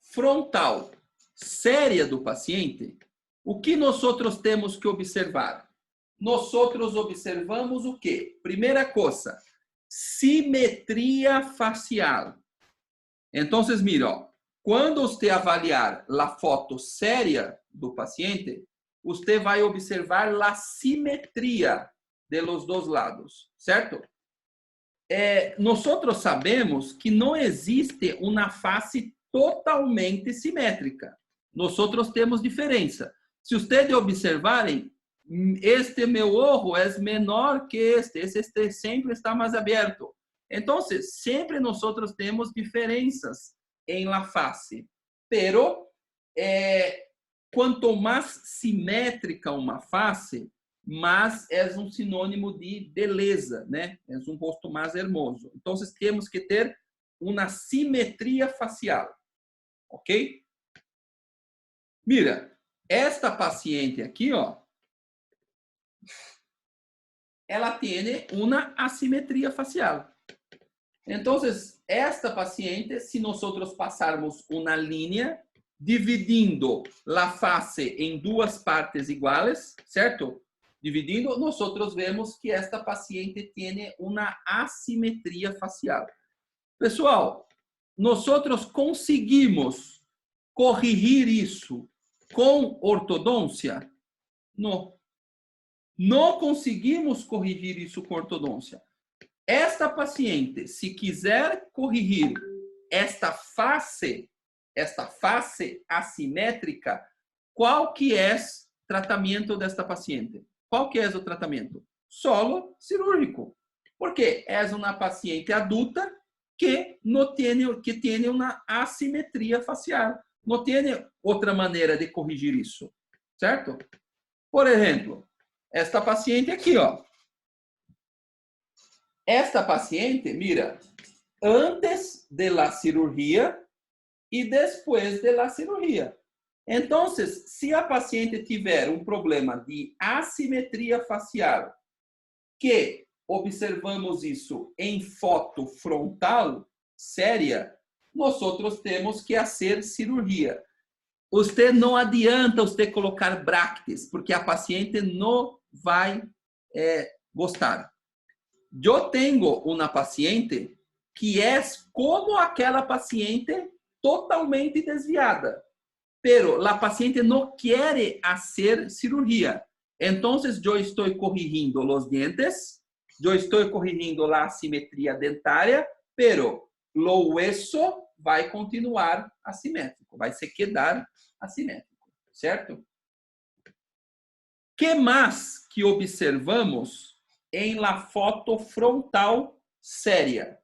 [SPEAKER 1] frontal séria do paciente, o que nós temos que observar? Nós observamos o quê? Primeira coisa, simetria facial. Então, mira, ó, quando você avaliar a foto séria do paciente, você vai observar a simetria de los dois lados, certo? Nós sabemos que não existe uma face totalmente simétrica. Nós temos diferença. Se vocês observarem, este meu olho é menor que este sempre está mais aberto. Então, sempre nós temos diferenças em la face. Pero, quanto mais simétrica uma face, mais é um sinônimo de beleza, né? É um rosto mais hermoso. Então, temos que ter uma simetria facial. Ok? Mira, esta paciente aqui, ó, ela tiene una asimetría facial. Entonces, esta paciente, si nosotros pasarmos una línea dividindo la face en duas partes iguales, ¿cierto? Dividindo, nosotros vemos que esta paciente tiene una asimetría facial. Pessoal, nosotros conseguimos corrigir isso com ortodôncia? Não. Não conseguimos corrigir isso com ortodôncia. Esta paciente, se quiser corrigir esta face assimétrica, qual que é o tratamento desta paciente? Qual que é o tratamento? Solo cirúrgico. Porque é uma paciente adulta que tem uma assimetria facial. Não tem outra maneira de corrigir isso, certo? Por exemplo, esta paciente aqui, ó. Esta paciente, mira, antes de la cirurgia e depois de la cirurgia. Então, se a paciente tiver um problema de assimetria facial, que observamos isso em foto frontal séria, nós temos que fazer cirurgia. Você não adianta você colocar brackets, porque a paciente não vai gostar. Eu tenho uma paciente que é como aquela paciente totalmente desviada, pero a paciente não quer fazer cirurgia. Então, eu estou corrigindo os dentes, eu estou corrigindo a assimetria dentária, pero o hueso vai continuar assimétrico, vai se quedar assimétrico, certo? Que mais que observamos em la foto frontal séria?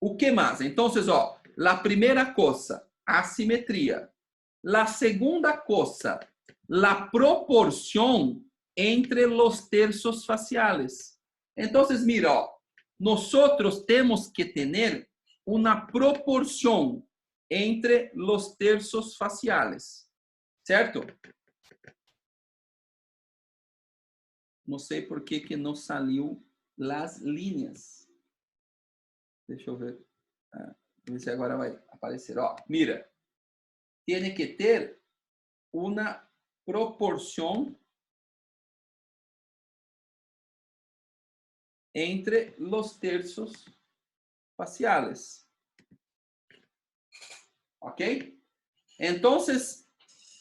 [SPEAKER 1] O que mais? Então, ó, a primeira coisa, assimetria. A segunda coisa, a proporção entre os terços faciales. Então, mira, ó, nós temos que ter uma proporção entre os terços faciales, certo? Não sei por que não saiu as linhas. Deixa eu ver. Ver se agora vai aparecer. Ó, mira. Tem que ter uma proporção entre os terços faciales. Ok? Então,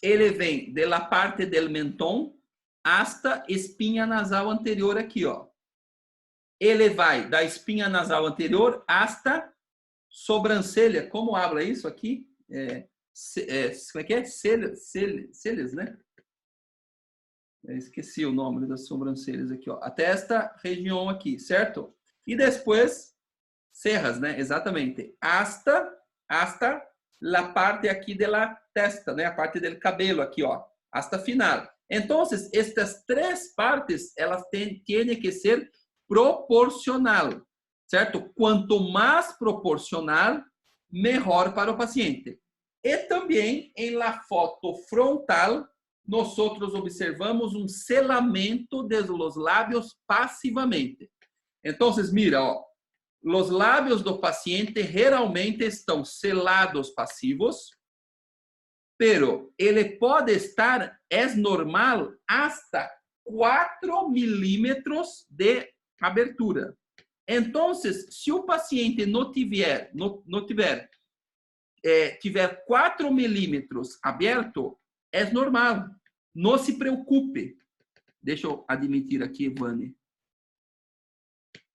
[SPEAKER 1] ele vem da parte do mentón hasta espinha nasal anterior aqui, ó. Ele vai da espinha nasal anterior hasta sobrancelha. Como habla isso aqui? Como é que é? Cílios, né? Eu esqueci o nome das sobrancelhas aqui, ó. Até esta região aqui, certo? E depois, cerras, né? Exatamente. Hasta a parte aqui da testa, né? A parte do cabelo aqui, ó. Hasta final. Então, estas três partes, elas têm que ser proporcional, certo? Quanto mais proporcional, melhor para o paciente. E também, em la foto frontal, nós observamos um selamento de los lábios passivamente. Então, mira, ó, os lábios do paciente geralmente estão selados passivos, pero ele pode estar, é normal, hasta 4 milímetros de abertura. Então, se o paciente tiver 4 milímetros aberto, é normal. Não se preocupe. Deixa eu admitir aqui, Vani.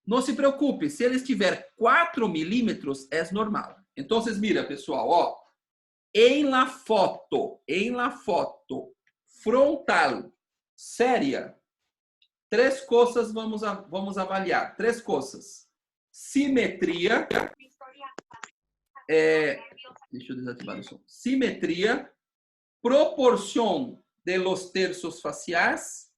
[SPEAKER 1] Não se preocupe. Se ele tiver 4 milímetros, é normal. Então, mira, pessoal, ó. Em la foto frontal séria, três coisas vamos avaliar. Três coisas. Simetria. Deixa eu desativar o som. Simetria, proporção de los terços faciais,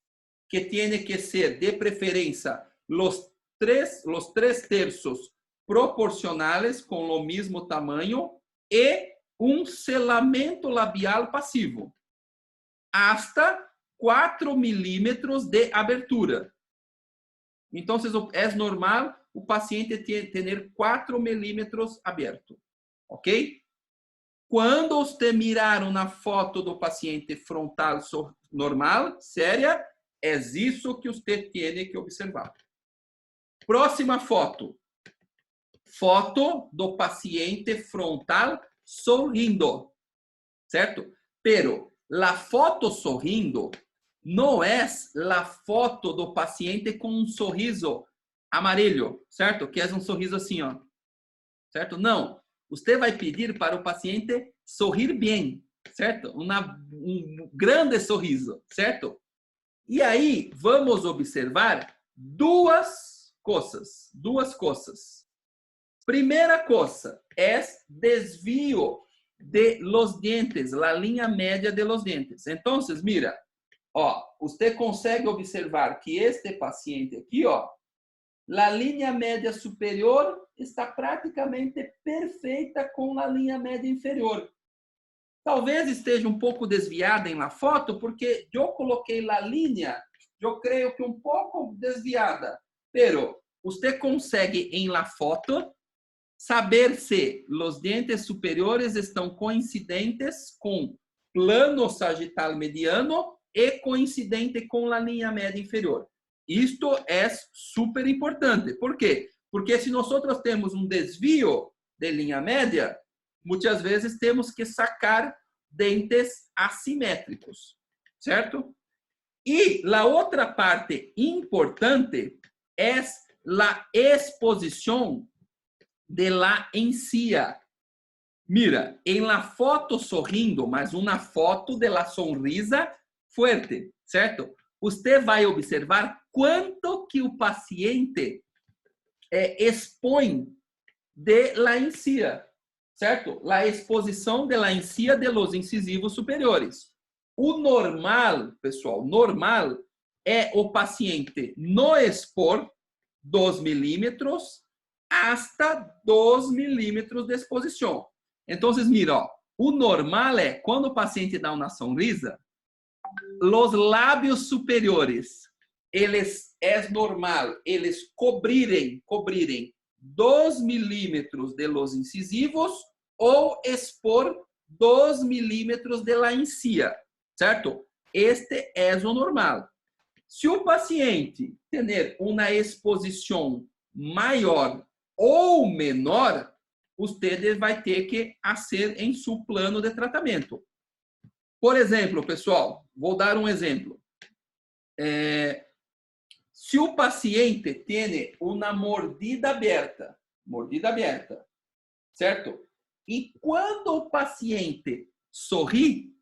[SPEAKER 1] que tem que ser, de preferência, los tres terços proporcionales com o mesmo tamanho e um selamento labial passivo, hasta 4 milímetros de abertura. Entonces, é normal o paciente ter 4 milímetros aberto, ok? Quando você mirar uma foto do paciente frontal normal, séria, é isso que você tem que observar. Próxima foto. Foto do paciente frontal sorrindo, certo? Pero la foto sorrindo não é a foto do paciente com um sorriso amarelo, certo? Que é um sorriso assim, ó. Certo? Não. Você vai pedir para o paciente sorrir bem, certo? Um grande sorriso, certo? E aí, vamos observar duas coisas. Primeira coisa é desvio de los dientes, a linha média de los dientes. Então, mira, ó, você consegue observar que este paciente aqui, ó, a linha média superior está praticamente perfeita com a linha média inferior. Talvez esteja um pouco desviada na foto, porque eu coloquei a linha, eu creio que um pouco desviada. Pero você consegue em la foto saber se os dentes superiores estão coincidentes com plano sagital mediano e coincidente com a linha média inferior. Isto é super importante. Por quê? Porque se nós temos um desvio de linha média, muitas vezes temos que sacar dentes assimétricos, certo? E a outra parte importante é a exposição de la encía. Mira, em la foto sorrindo, mas uma foto de la sonrisa fuerte, certo? Você vai observar quanto que o paciente expõe de la encía, certo? La exposição de la encía de los incisivos superiores. O normal, pessoal, normal é o paciente não expor 2 milímetros hasta 2 milímetros de exposição. Então, mira, ó, o normal é quando o paciente dá uma sonrisa, os lábios superiores, eles é normal, eles cobrirem 2 milímetros de los incisivos ou expor 2 milímetros de la encía, certo? Este é o normal. Se o paciente ter uma exposição maior ou menor, você vai ter que fazer em seu plano de tratamento. Por exemplo, pessoal, vou dar um exemplo. Se o paciente tem uma mordida aberta, certo? E quando o paciente sorri,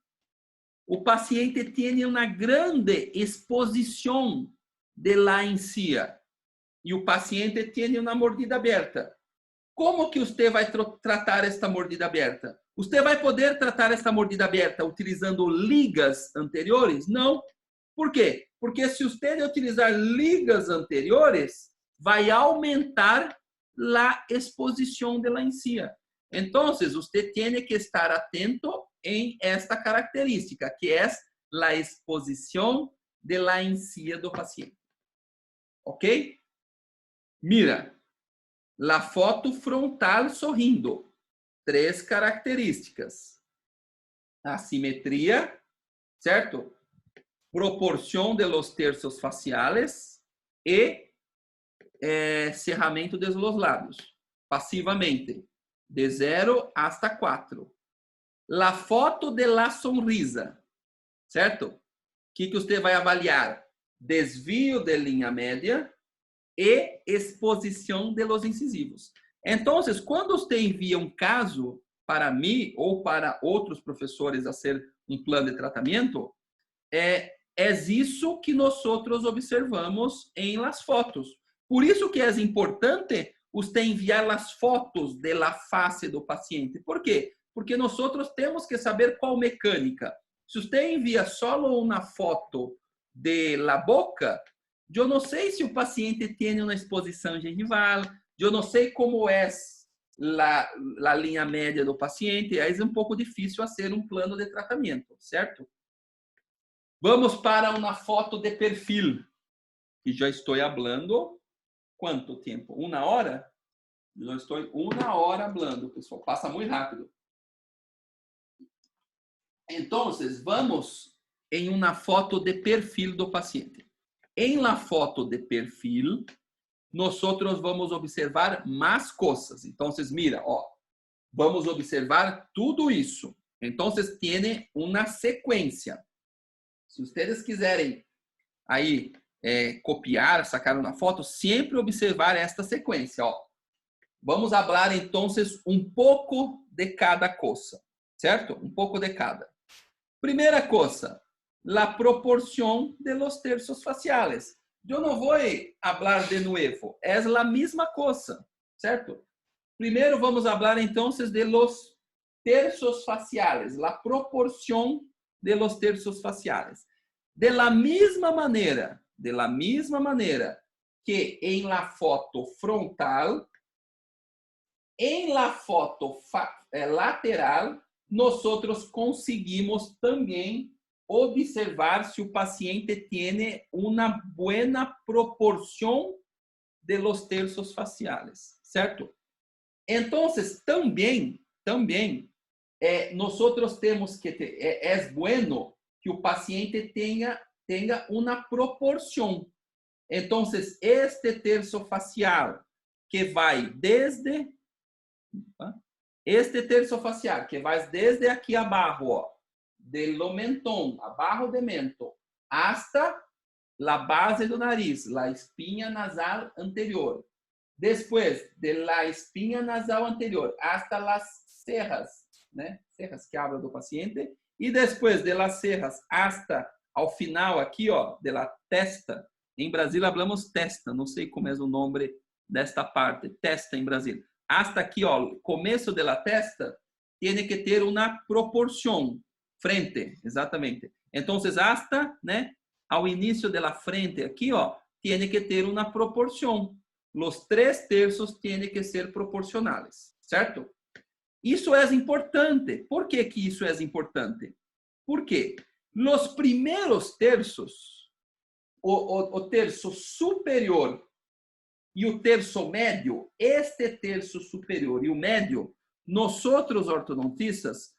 [SPEAKER 1] o paciente tem uma grande exposição de la encía e o paciente tem uma mordida aberta. Como que você vai tratar esta mordida aberta? Você vai poder tratar esta mordida aberta utilizando ligas anteriores? Não. Por quê? Porque se você utilizar ligas anteriores, vai aumentar a exposição de la encía. Então, você tem que estar atento em esta característica, que é a exposição de la encía do paciente. Ok? Mira, la foto frontal sorrindo. 3 características. Assimetria, certo? Proporção de los terços faciales e cerramento de los lábios. Passivamente. De 0 hasta 4. La foto de la sonrisa, certo? O que você vai avaliar? Desvio de linha média e exposição de los incisivos. Então, quando você envia um caso para mim ou para outros professores a ser um plano de tratamento, é isso que nós observamos em las fotos. Por isso que é importante você enviar as fotos de la face do paciente. Por quê? Porque nós temos que saber qual mecânica. Se você envia só uma foto de la boca, eu não sei se o paciente tem uma exposição gengival, eu não sei como é a linha média do paciente, aí é um pouco difícil fazer um plano de tratamento, certo? Vamos para uma foto de perfil. que já estou hablando, quanto tempo? 1 hora? Já estou 1 hora hablando, pessoal. Passa muito rápido. Então, vamos em uma foto de perfil do paciente. Em la foto de perfil, nós vamos observar mais coisas. Então, mira, ó, vamos observar tudo isso. Então, tem uma sequência. Se vocês quiserem aí copiar, sacar uma foto, sempre observar esta sequência. Ó. Vamos falar, então, um pouco de cada coisa, certo? Um pouco de cada. Primeira coisa, la proporção de los terços faciales. Eu não vou falar de novo, é a mesma coisa, certo? Primeiro vamos falar, então, de los terços faciales, la proporção de los terços faciales. De la misma maneira que em la foto frontal, em la foto lateral, nós conseguimos também observar se o paciente tem uma boa proporção de los terços faciales, certo? Então, também nós temos que ter, é bueno que o paciente tenha uma proporção. Então, este terço facial que vai desde aqui abaixo, ó, do mentón, abaixo do mento, hasta a base do nariz, a espinha nasal anterior. Depois de la espinha nasal anterior, hasta las cejas, né? Cejas que habla do paciente. E depois de las cejas hasta ao final aqui, ó, de la testa. Em Brasil hablamos testa, não sei como é o nome desta parte, testa em Brasil. Hasta aqui, ó, começo de la testa, tem que ter uma proporção. Frente, exatamente. Então, hasta, né, ao início da frente aqui, ó, tem que ter uma proporção. Os 3 terços têm que ser proporcionais, certo? Isso é importante. Por que isso é importante? Porque os primeiros terços, o terço superior e o terço médio, este terço superior e o médio, nós ortodontistas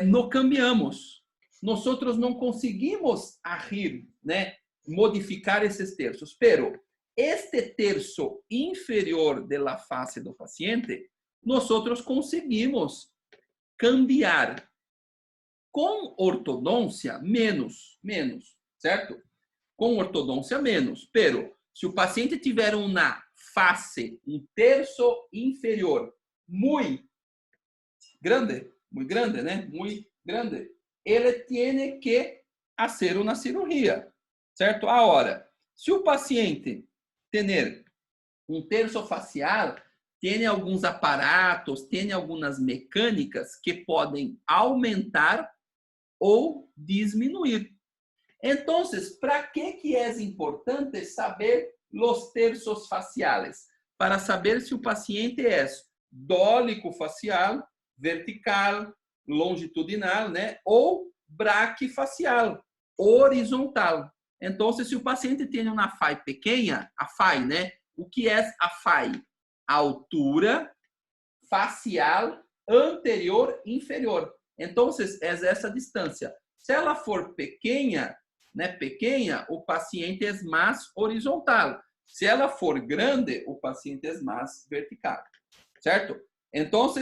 [SPEAKER 1] não cambiamos. Nós não conseguimos né, modificar esses terços. Pero este terço inferior da face do paciente, nós conseguimos cambiar com ortodôncia menos, certo? Com ortodôncia menos. Pero se o paciente tiver uma face, um terço inferior muito grande, né? Muito grande, ele tem que fazer uma cirurgia, certo? Agora, se o paciente ter um terço facial, tem alguns aparatos, tem algumas mecânicas que podem aumentar ou diminuir. Então, para que é importante saber os terços faciales? Para saber se o paciente é dólico facial, vertical, longitudinal, né? Ou braquifacial, horizontal. Então, se o paciente tem uma FAI pequena, a FAI, né? O que é a FAI? A altura facial anterior inferior. Então, é essa distância. Se ela for pequena, né? Pequena, o paciente é mais horizontal. Se ela for grande, o paciente é mais vertical. Certo? Então,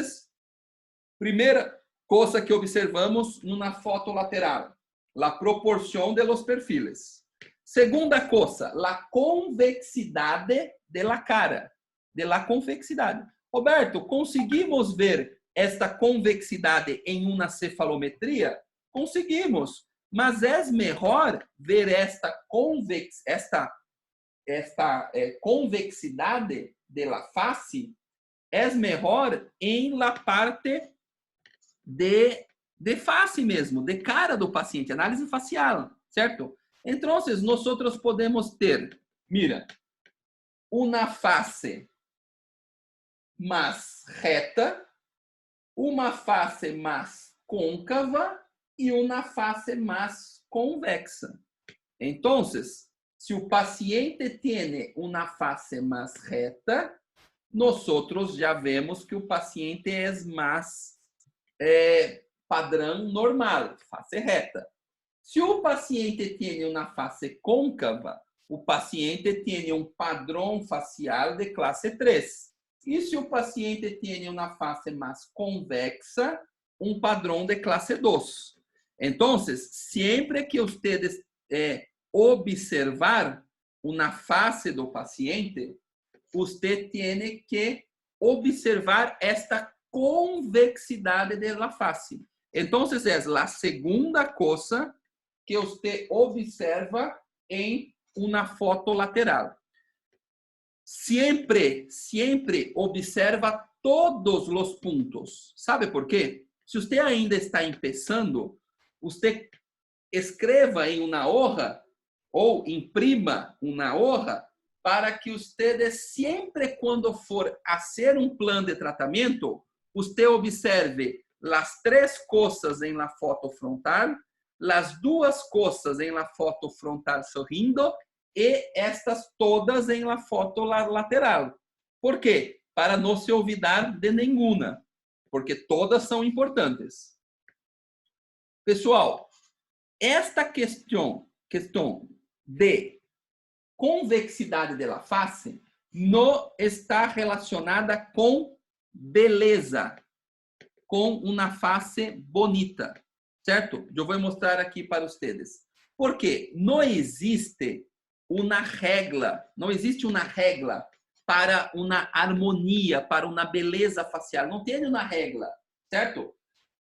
[SPEAKER 1] primeira coisa que observamos numa foto lateral, a proporção de los perfiles. Segunda coisa, a convexidade de la cara, de la convexidade. Roberto, conseguimos ver esta convexidade em uma cefalometria? Conseguimos, mas é melhor ver esta convexidade de la face, é melhor em la parte de face mesmo, de cara do paciente, análise facial, certo? Então, nós podemos ter, mira, uma face mais reta, uma face mais côncava e uma face mais convexa. Então, se o paciente tem uma face mais reta, nós já vemos que o paciente é mais padrão normal, face reta. Se o paciente tem uma face côncava, o paciente tem um padrão facial de classe 3. E se o paciente tem uma face mais convexa, um padrão de classe 2. Então, sempre que vocês observar uma face do paciente, você tem que observar esta convexidade da face. Então, é a segunda coisa que você observa em uma foto lateral. Sempre observa todos os pontos. ¿Sabe por quê? Se você ainda está começando, você escreva em uma hoja ou imprima uma hoja para que ustedes sempre quando for fazer um plano de tratamento, você observe as 3 coisas em la foto frontal, as 2 coisas em la foto frontal sorrindo e estas todas em la foto lateral. Por quê? Para não se olvidar de nenhuma, porque todas são importantes. Pessoal, esta questão de convexidade da face não está relacionada com beleza, com uma face bonita, certo? Eu vou mostrar aqui para vocês. Por quê? Não existe uma regra para uma harmonia, para uma beleza facial. Não tem uma regra, certo?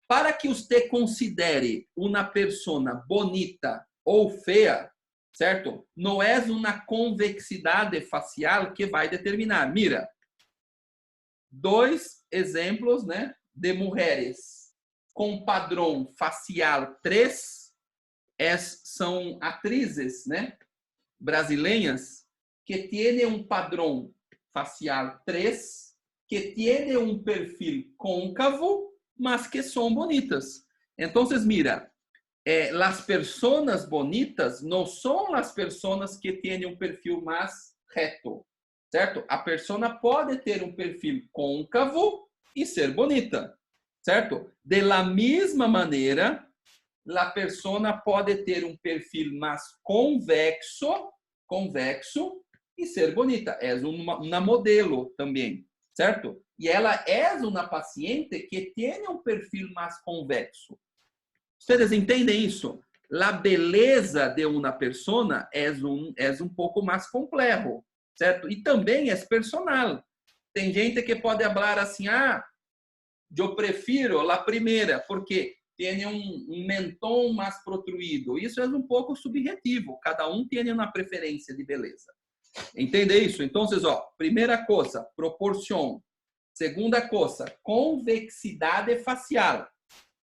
[SPEAKER 1] Para que você considere uma pessoa bonita ou feia, certo? Não é uma convexidade facial que vai determinar. Mira, 2 exemplos, né, de mulheres com padrão facial 3, são atrizes, né, brasileiras que têm um padrão facial 3, que têm um perfil côncavo, mas que são bonitas. Então, mira, as pessoas bonitas não são as pessoas que têm um perfil mais reto, certo? A pessoa pode ter um perfil côncavo e ser bonita, certo? De la mesma maneira, a pessoa pode ter um perfil mais convexo e ser bonita. É uma modelo também, certo? E ela é uma paciente que tem um perfil mais convexo. Vocês entendem isso? A beleza de uma pessoa é um pouco mais complexo, certo? E também é personal. Tem gente que pode falar assim, eu prefiro a primeira, porque tem um mentão mais protruído. Isso é um pouco subjetivo. Cada um tem uma preferência de beleza. Entende isso? Então, primeira coisa, proporção. Segunda coisa, convexidade facial.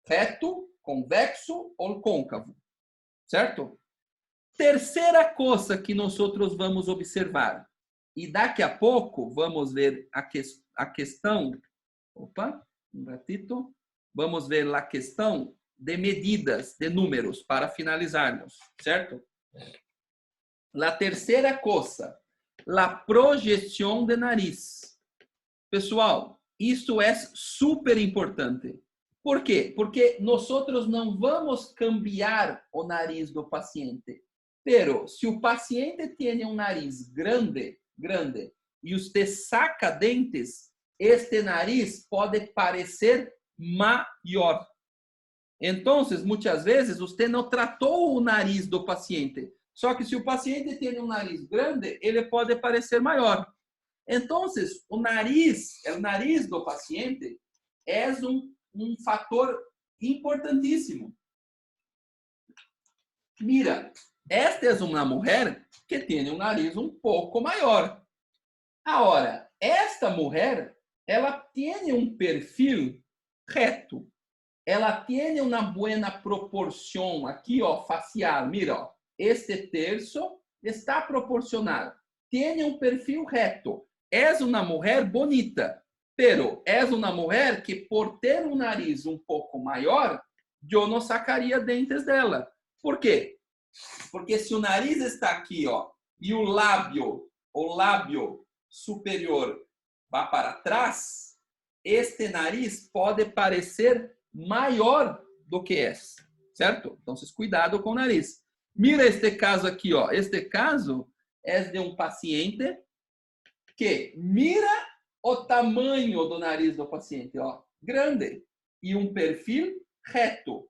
[SPEAKER 1] Reto, convexo ou côncavo. Certo? Terceira coisa que nós vamos observar. E daqui a pouco vamos ver a questão. Opa, um ratito. Vamos ver a questão de medidas, de números, para finalizarmos. Certo? A terceira coisa, a projeção de nariz. Pessoal, isso é super importante. Por quê? Porque nós não vamos cambiar o nariz do paciente. Pero, se o paciente tem um nariz grande, e você saca dentes, este nariz pode parecer maior. Então, muitas vezes, você não tratou o nariz do paciente. Só que se o paciente tem um nariz grande, ele pode parecer maior. Então, o nariz do paciente é um fator importantíssimo. Mira, esta é uma mulher que tem um nariz um pouco maior. Agora, esta mulher, ela tem um perfil reto. Ela tem uma boa proporção aqui, facial. Mira, este terço está proporcional. Tem um perfil reto. É uma mulher bonita, pero é uma mulher que, por ter um nariz um pouco maior, eu não sacaria dentes dela. Por quê? Porque se o nariz está aqui, e o lábio superior vai para trás, este nariz pode parecer maior do que é, certo? Então, cuidado com o nariz. Mira este caso aqui, ó. Este caso é de um paciente que mira o tamanho do nariz do paciente, ó, grande, e um perfil reto.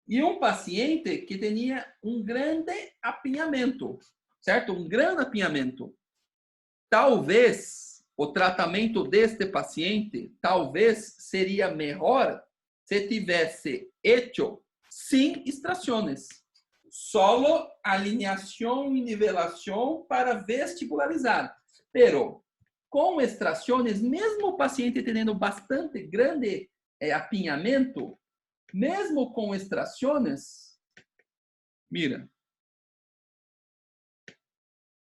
[SPEAKER 1] E um paciente que tinha um grande apinhamento, certo? Um grande apinhamento. Talvez o tratamento deste paciente, talvez seria melhor se tivesse hecho sem extrações. Solo alineação e nivelação para vestibularizar. Pero com extrações, mesmo o paciente tendo bastante grande apinhamento, mesmo com extrações, mira,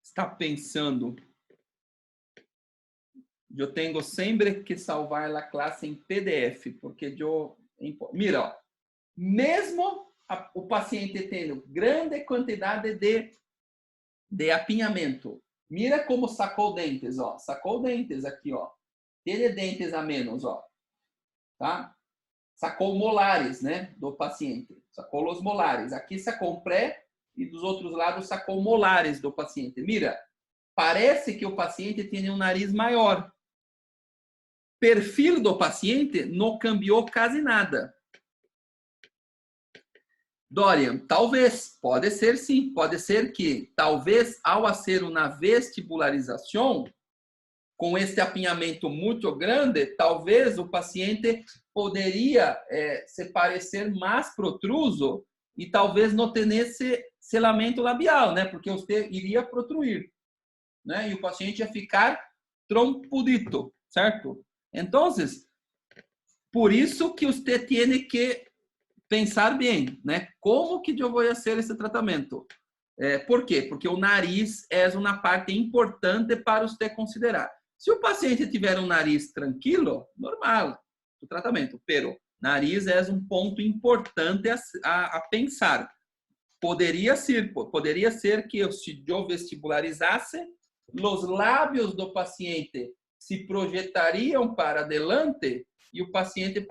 [SPEAKER 1] está pensando, eu tenho sempre que salvar a classe em PDF, porque eu, mira, ó, mesmo o paciente tendo grande quantidade de apinhamento, mira como sacou dentes, ó, sacou dentes aqui, ó, tem dentes a menos, ó, tá? Sacou molares, né, do paciente. Sacou os molares. Aqui sacou pré e dos outros lados sacou molares do paciente. Mira, parece que o paciente tem um nariz maior. Perfil do paciente não cambiou quase nada. Dorian, talvez, pode ser sim, pode ser que, talvez, ao fazer uma vestibularização, com este apinhamento muito grande, talvez o paciente poderia se parecer mais protruso e talvez não ter esse selamento labial, né? Porque você iria protruir, né? E o paciente ia ficar trompudito, certo? Então, por isso que você tem que pensar bem, né? Como que eu vou fazer esse tratamento? Por quê? Porque o nariz é uma parte importante para você considerar. Se o paciente tiver um nariz tranquilo, normal o tratamento, pero nariz é um ponto importante a pensar. Poderia ser que se eu vestibularizasse, os lábios do paciente se projetariam para adelante e o paciente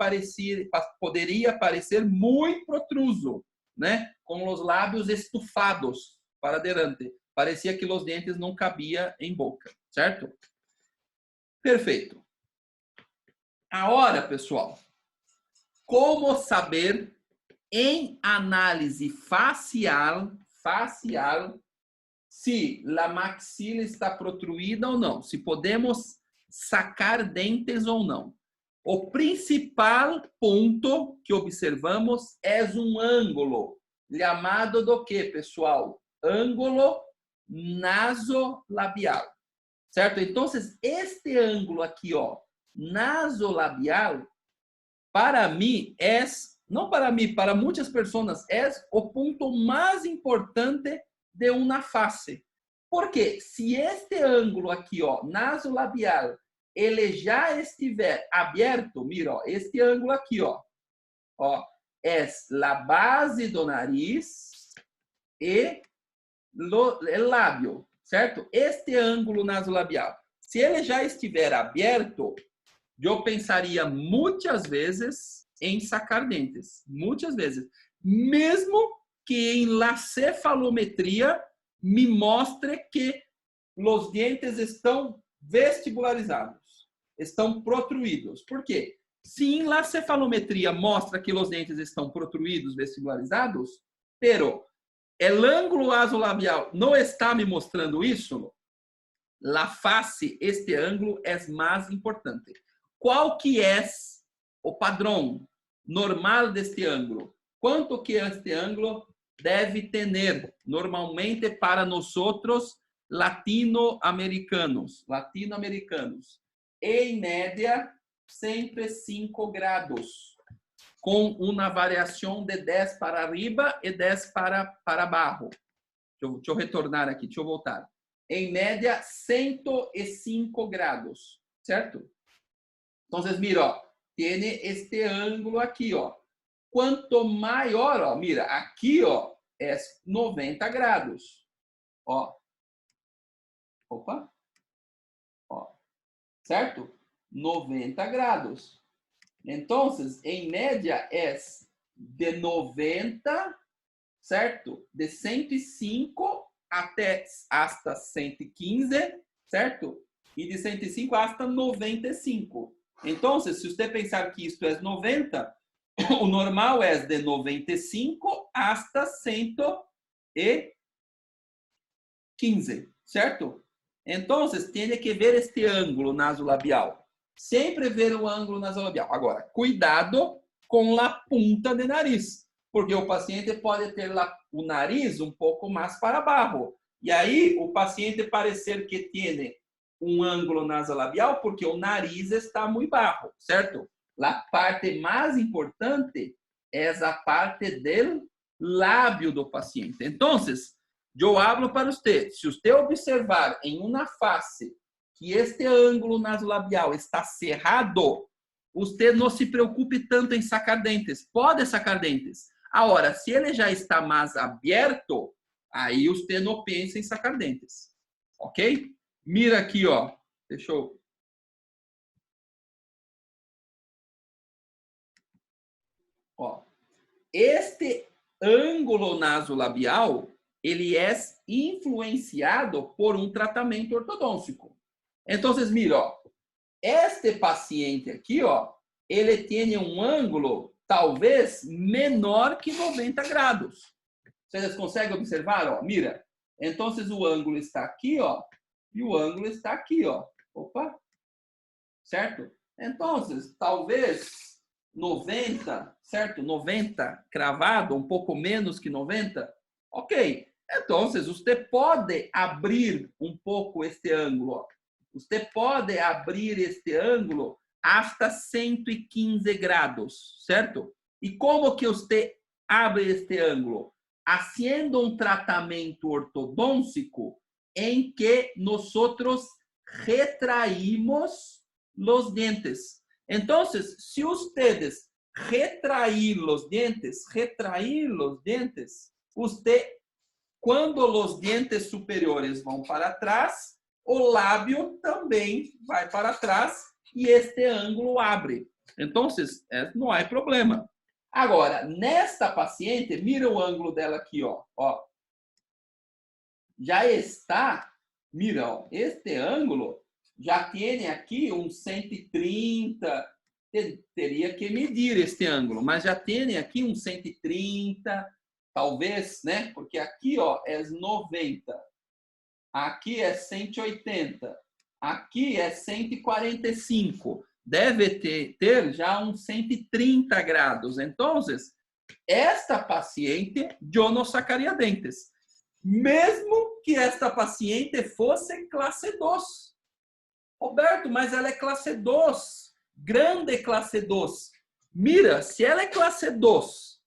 [SPEAKER 1] poderia parecer muito protruso, né? Com os lábios estufados para adelante. Parecia que os dentes não cabiam em boca, certo? Perfeito. Agora, pessoal, como saber em análise facial se a maxila está protruída ou não, se podemos sacar dentes ou não. O principal ponto que observamos é um ângulo, chamado do que, pessoal? Ângulo nasolabial. Certo? Então, este ângulo aqui, ó, nasolabial, para mim, não para mim, para muitas pessoas, é o ponto mais importante de uma face. Porque se este ângulo aqui, ó, nasolabial, ele já estiver aberto, mira, ó, este ângulo aqui, ó, é a base do nariz e o lábio, certo? Este ângulo nasolabial. Se ele já estiver aberto, eu pensaria muitas vezes em sacar dentes. Muitas vezes. Mesmo que em la cefalometria me mostre que os dentes estão vestibularizados, estão protruídos. Por quê? Se em la cefalometria mostra que os dentes estão protruídos, vestibularizados, pero o ângulo nasolabial não está me mostrando isso, la face, este ângulo é mais importante. Qual que é o padrão normal deste ângulo? Quanto que este ângulo deve ter normalmente para nós latino-americanos? Em média, sempre 5 graus, com uma variação de 10 para arriba e 10 para abaixo. Deixa eu retornar aqui, deixa eu voltar. Em média, 105 graus, certo? Então, mira, ó, tem este ângulo aqui, ó. Quanto maior, ó, mira, aqui, ó, é 90 graus. Ó, Opa. Ó, certo? 90 grados. Então, em média, é de 90, certo? De 105 até hasta 115, certo? E de 105 hasta 95. Então, se você pensar que isto é 90, o normal é de 95 hasta 115, certo? Então, tem que ver este ângulo nasolabial. Sempre ver o ângulo nasolabial. Agora, cuidado com a ponta de nariz, porque o paciente pode ter o nariz um pouco mais para baixo. E aí, o paciente parecer que tem um ângulo nasolabial porque o nariz está muito baixo, certo? A parte mais importante é a parte do lábio do paciente. Então, eu hablo para você. Se você observar em uma face que este ângulo nasolabial está cerrado, você não se preocupe tanto em sacar dentes. Pode sacar dentes. Agora, se ele já está mais aberto, aí você não pensa em sacar dentes. Ok? Mira aqui, ó. Deixa eu... Ó. Este ângulo nasolabial, ele é influenciado por um tratamento ortodôntico. Então, mira, ó, este paciente aqui, ó, ele tem um ângulo talvez menor que 90 graus. Vocês conseguem observar, ó? Mira. Então, o ângulo está aqui, ó, e o ângulo está aqui, ó. Opa. Certo? Então, talvez 90, certo? 90 cravado, um pouco menos que 90. Ok. Então, você pode abrir um pouco este ângulo, ó. Você pode abrir este ângulo hasta 115 graus, certo? E como que você abre este ângulo? Haciendo um tratamento ortodôntico em que nós retraímos os dentes. Então, se ustedes retrair os dentes, você, quando os dentes superiores vão para trás, o lábio também vai para trás e este ângulo abre. Então, não há problema. Agora, nesta paciente, mira o ângulo dela aqui, ó. Já está, mira, ó, este ângulo já tem aqui um 130, teria que medir este ângulo, mas já tem aqui um 130, talvez, né? Porque aqui, ó, é 90. Aqui é 180. Aqui é 145. Deve ter já uns 130 graus. Então, esta paciente, eu não sacaria dentes. Mesmo que esta paciente fosse classe 2. Roberto, mas ela é classe 2. Grande classe 2. Mira, se ela é classe 2,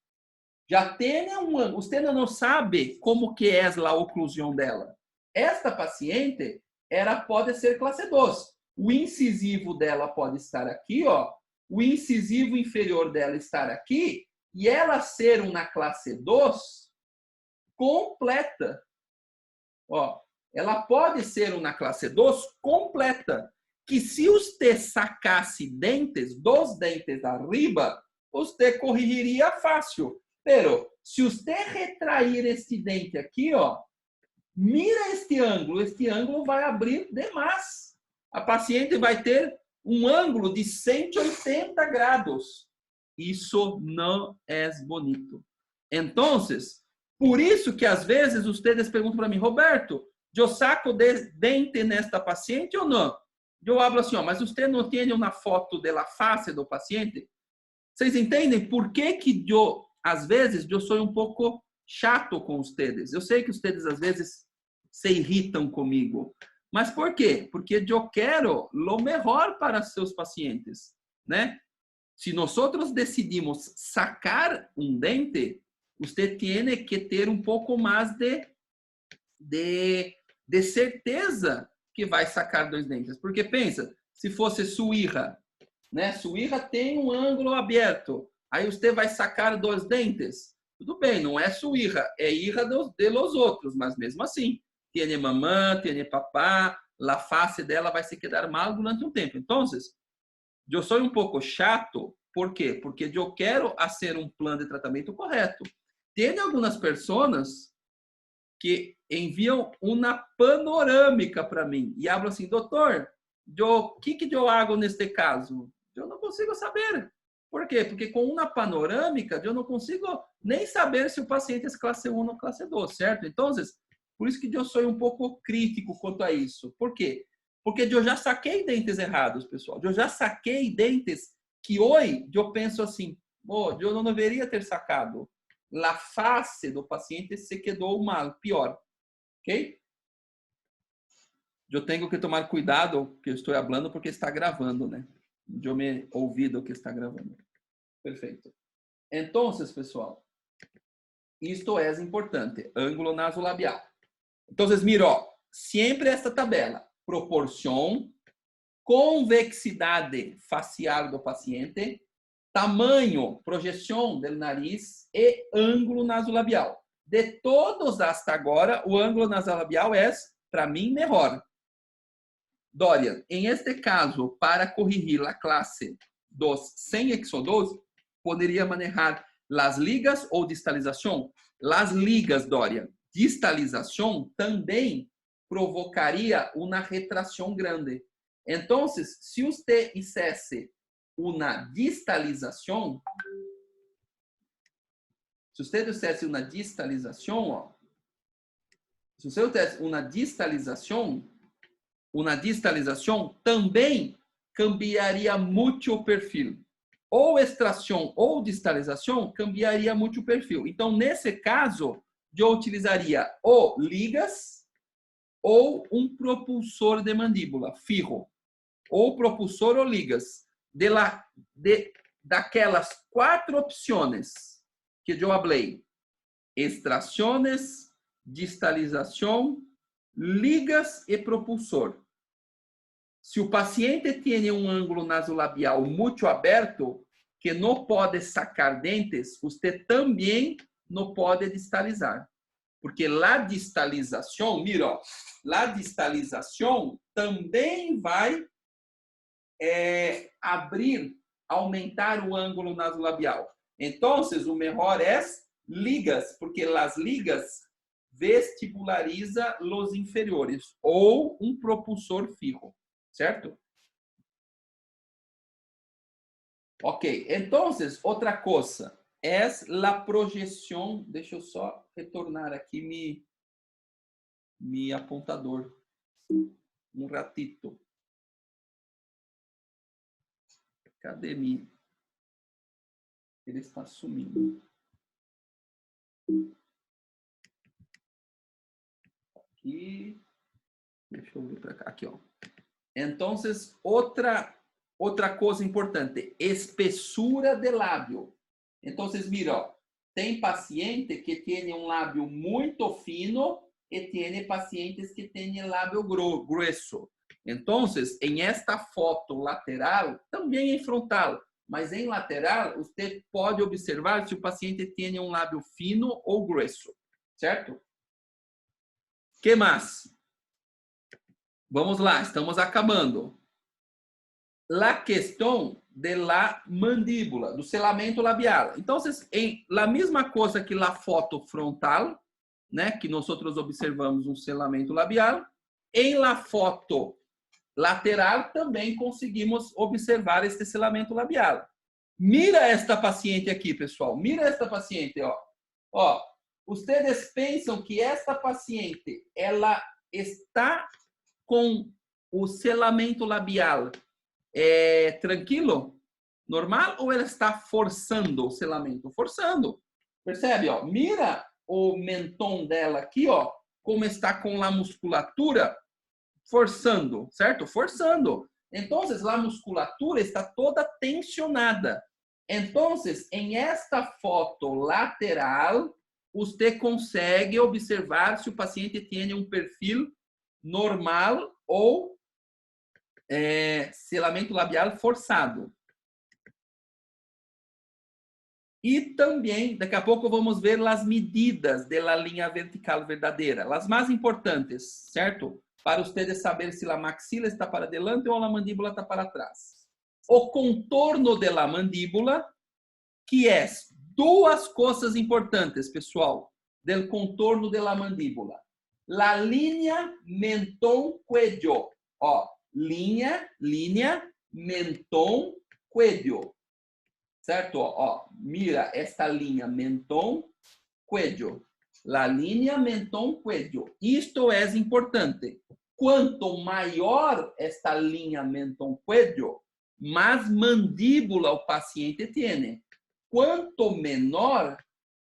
[SPEAKER 1] já tem você não sabe como que é a oclusão dela. Esta paciente, ela pode ser classe 2. O incisivo dela pode estar aqui, ó. O incisivo inferior dela estar aqui e ela ser uma classe 2 completa. Ó, ela pode ser uma classe 2 completa, que se você sacasse dentes, dos dentes arriba, você corrigiria fácil. Pero, se você retrair este dente aqui, ó, mira este ângulo vai abrir demais. A paciente vai ter um ângulo de 180 graus. Isso não é bonito. Então, por isso que às vezes vocês perguntam para mim, Roberto, eu saco dente nesta paciente ou não? Eu hablo assim, ó, mas você não tem uma foto da face do paciente? Vocês entendem por que eu, às vezes, eu sou um pouco chato com vocês? Eu sei que vocês, às vezes, se irritam comigo. Mas por quê? Porque eu quero o melhor para seus pacientes, né? Se nós decidimos sacar um dente, você tem que ter um pouco mais de certeza que vai sacar 2 dentes. Porque pensa, se fosse sua hija, né? Sua hija tem um ângulo aberto, aí você vai sacar 2 dentes. Tudo bem, não é sua hija, é hija de los outros, mas mesmo assim, tiene mamã, tiene papá, a face dela vai se quedar mal durante um tempo. Então, eu sou um pouco chato. ¿Por quê? Porque eu quero fazer um plano de tratamento correto. Tem algumas pessoas que enviam uma panorâmica para mim e falam assim, doutor, o que eu hago neste caso? Eu não consigo saber. Por quê? Porque com uma panorâmica eu não consigo nem saber se o paciente é classe 1 ou classe 2, certo? Então, por isso que eu sou um pouco crítico quanto a isso. Por quê? Porque eu já saquei dentes errados, pessoal. Eu já saquei dentes que hoje eu penso assim, eu não deveria ter sacado. A face do paciente se quedou mal, pior. Ok? Eu tenho que tomar cuidado que eu estou falando porque está gravando, né? Eu me ouvido que está gravando. Perfeito. Então, pessoal, isto é importante. Ângulo nasolabial. Então, mira, sempre esta tabela. Proporção, convexidade facial do paciente, tamanho, projeção do nariz e ângulo nasolabial. De todos hasta agora, o ângulo nasolabial é, para mim, melhor. Dorian, em este caso, para corrigir a classe 2 sem exodos, poderia manejar as ligas ou distalização? As ligas, Dorian, distalização também provocaria uma retração grande. Então, se você fizesse uma distalização, se você fizesse uma distalização, uma distalização também cambiaria muito o perfil. Ou extração ou distalização cambiaria muito o perfil. Então, nesse caso, eu utilizaria ou ligas ou um propulsor de mandíbula, fijo. Ou propulsor ou ligas. Daquelas 4 opções que eu falei: extrações, distalização, ligas e propulsor. Se o paciente tem um ângulo nasolabial muito aberto, que não pode sacar dentes, você também não pode distalizar. Porque a distalização, mira, a distalização também vai aumentar o ângulo nasolabial. Então, o melhor é ligas, porque as ligas vestibulariza os inferiores, ou um propulsor fijo. Certo? Ok. Então, outra coisa é a projeção. Deixa eu só retornar aqui mi apontador. Um ratito. Cadê mi? Ele está sumindo. Aqui. Deixa eu ver para cá. Aqui, ó. Então, outra coisa importante, espessura de lábio. Então, mira, ó, tem paciente que tem um lábio muito fino e tem pacientes que têm lábio grueso. Então, em esta foto lateral, também em frontal, mas em lateral, você pode observar se o paciente tem um lábio fino ou grueso, certo? Que mais? Vamos lá, estamos acabando. La questão de la mandíbula, do selamento labial. Então, em la mesma coisa que la foto frontal, né, que nós observamos um selamento labial, em la foto lateral também conseguimos observar este selamento labial. Mira esta paciente aqui, pessoal. Mira esta paciente, ó. Ó, vocês pensam que esta paciente, ela está com o selamento labial tranquilo, normal, ou ela está forçando o selamento? Forçando. Percebe? Ó? Mira o mentão dela aqui, ó, como está com a musculatura forçando, certo? Forçando. Então, a musculatura está toda tensionada. Então, em esta foto lateral, você consegue observar se o paciente tem um perfil normal ou selamento labial forçado. E também, daqui a pouco vamos ver as medidas da linha vertical verdadeira, as mais importantes, certo? Para vocês saber se a maxila está para adelante ou a mandíbula está para trás. O contorno da mandíbula, que é duas coisas importantes, pessoal, do contorno da mandíbula. La linha mentón-cuello. Ó, linha, mentón-cuello. Certo? Ó, mira esta linha mentón-cuello. La linha mentón-cuello. Isto é importante. Quanto maior esta linha mentón-cuello, mais mandíbula o paciente tem. Quanto menor,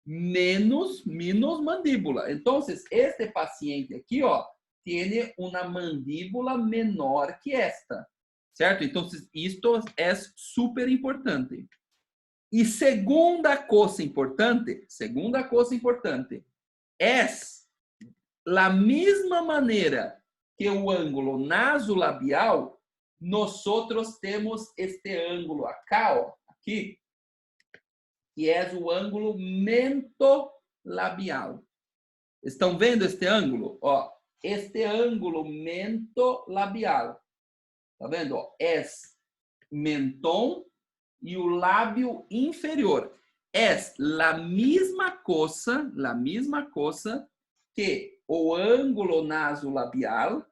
[SPEAKER 1] menos mandíbula. Então, este paciente aqui, ó, tem uma mandíbula menor que esta, certo? Então, isto é super importante. E segunda coisa importante é a mesma maneira que o ângulo nasolabial, nós temos este ângulo acá, ó, aqui, que é o ângulo mentolabial. Estão vendo este ângulo? Ó, este ângulo mentolabial. Tá vendo? Ó, é mentón e o lábio inferior. É a mesma coisa que o ângulo nasolabial,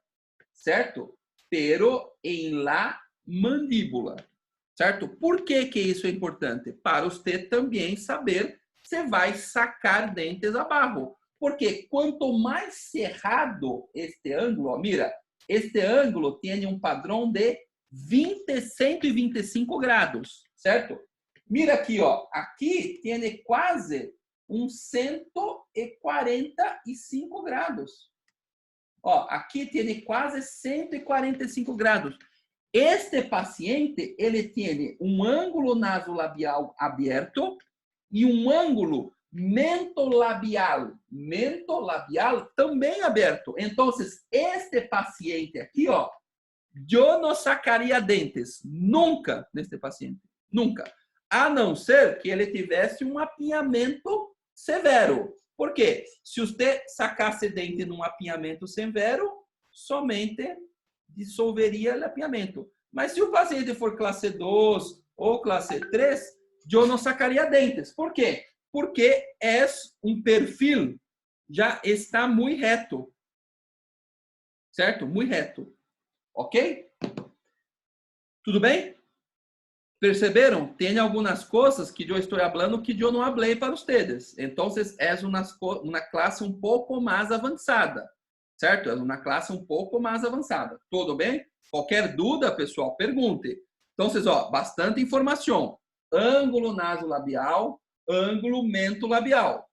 [SPEAKER 1] certo? Pero em la mandíbula. Certo? Por que isso é importante? Para você também saber se vai sacar dentes abaixo. Porque quanto mais cerrado este ângulo, ó, mira, este ângulo tem um padrão de 125 graus, certo? Mira aqui, ó, aqui tem quase 145 graus. Ó, aqui tem quase 145 graus. Este paciente, ele tem um ângulo nasolabial aberto e um ângulo mentolabial também aberto. Então, este paciente aqui, ó, eu não sacaria dentes nunca neste paciente, nunca. A não ser que ele tivesse um apinhamento severo. Por quê? Se você sacasse dente num apinhamento severo, somente dissolveria o apinhamento. Mas se o paciente for classe 2 ou classe 3, eu não sacaria dentes. Por quê? Porque é um perfil, já está muito reto. Certo? Muito reto. Ok? Tudo bem? Perceberam? Tem algumas coisas que eu estou falando que eu não falei para vocês. Então, é uma classe um pouco mais avançada. Certo? É uma classe um pouco mais avançada. Tudo bem? Qualquer dúvida, pessoal, pergunte. Então, ó, bastante informação. Ângulo nasolabial, ângulo mentolabial.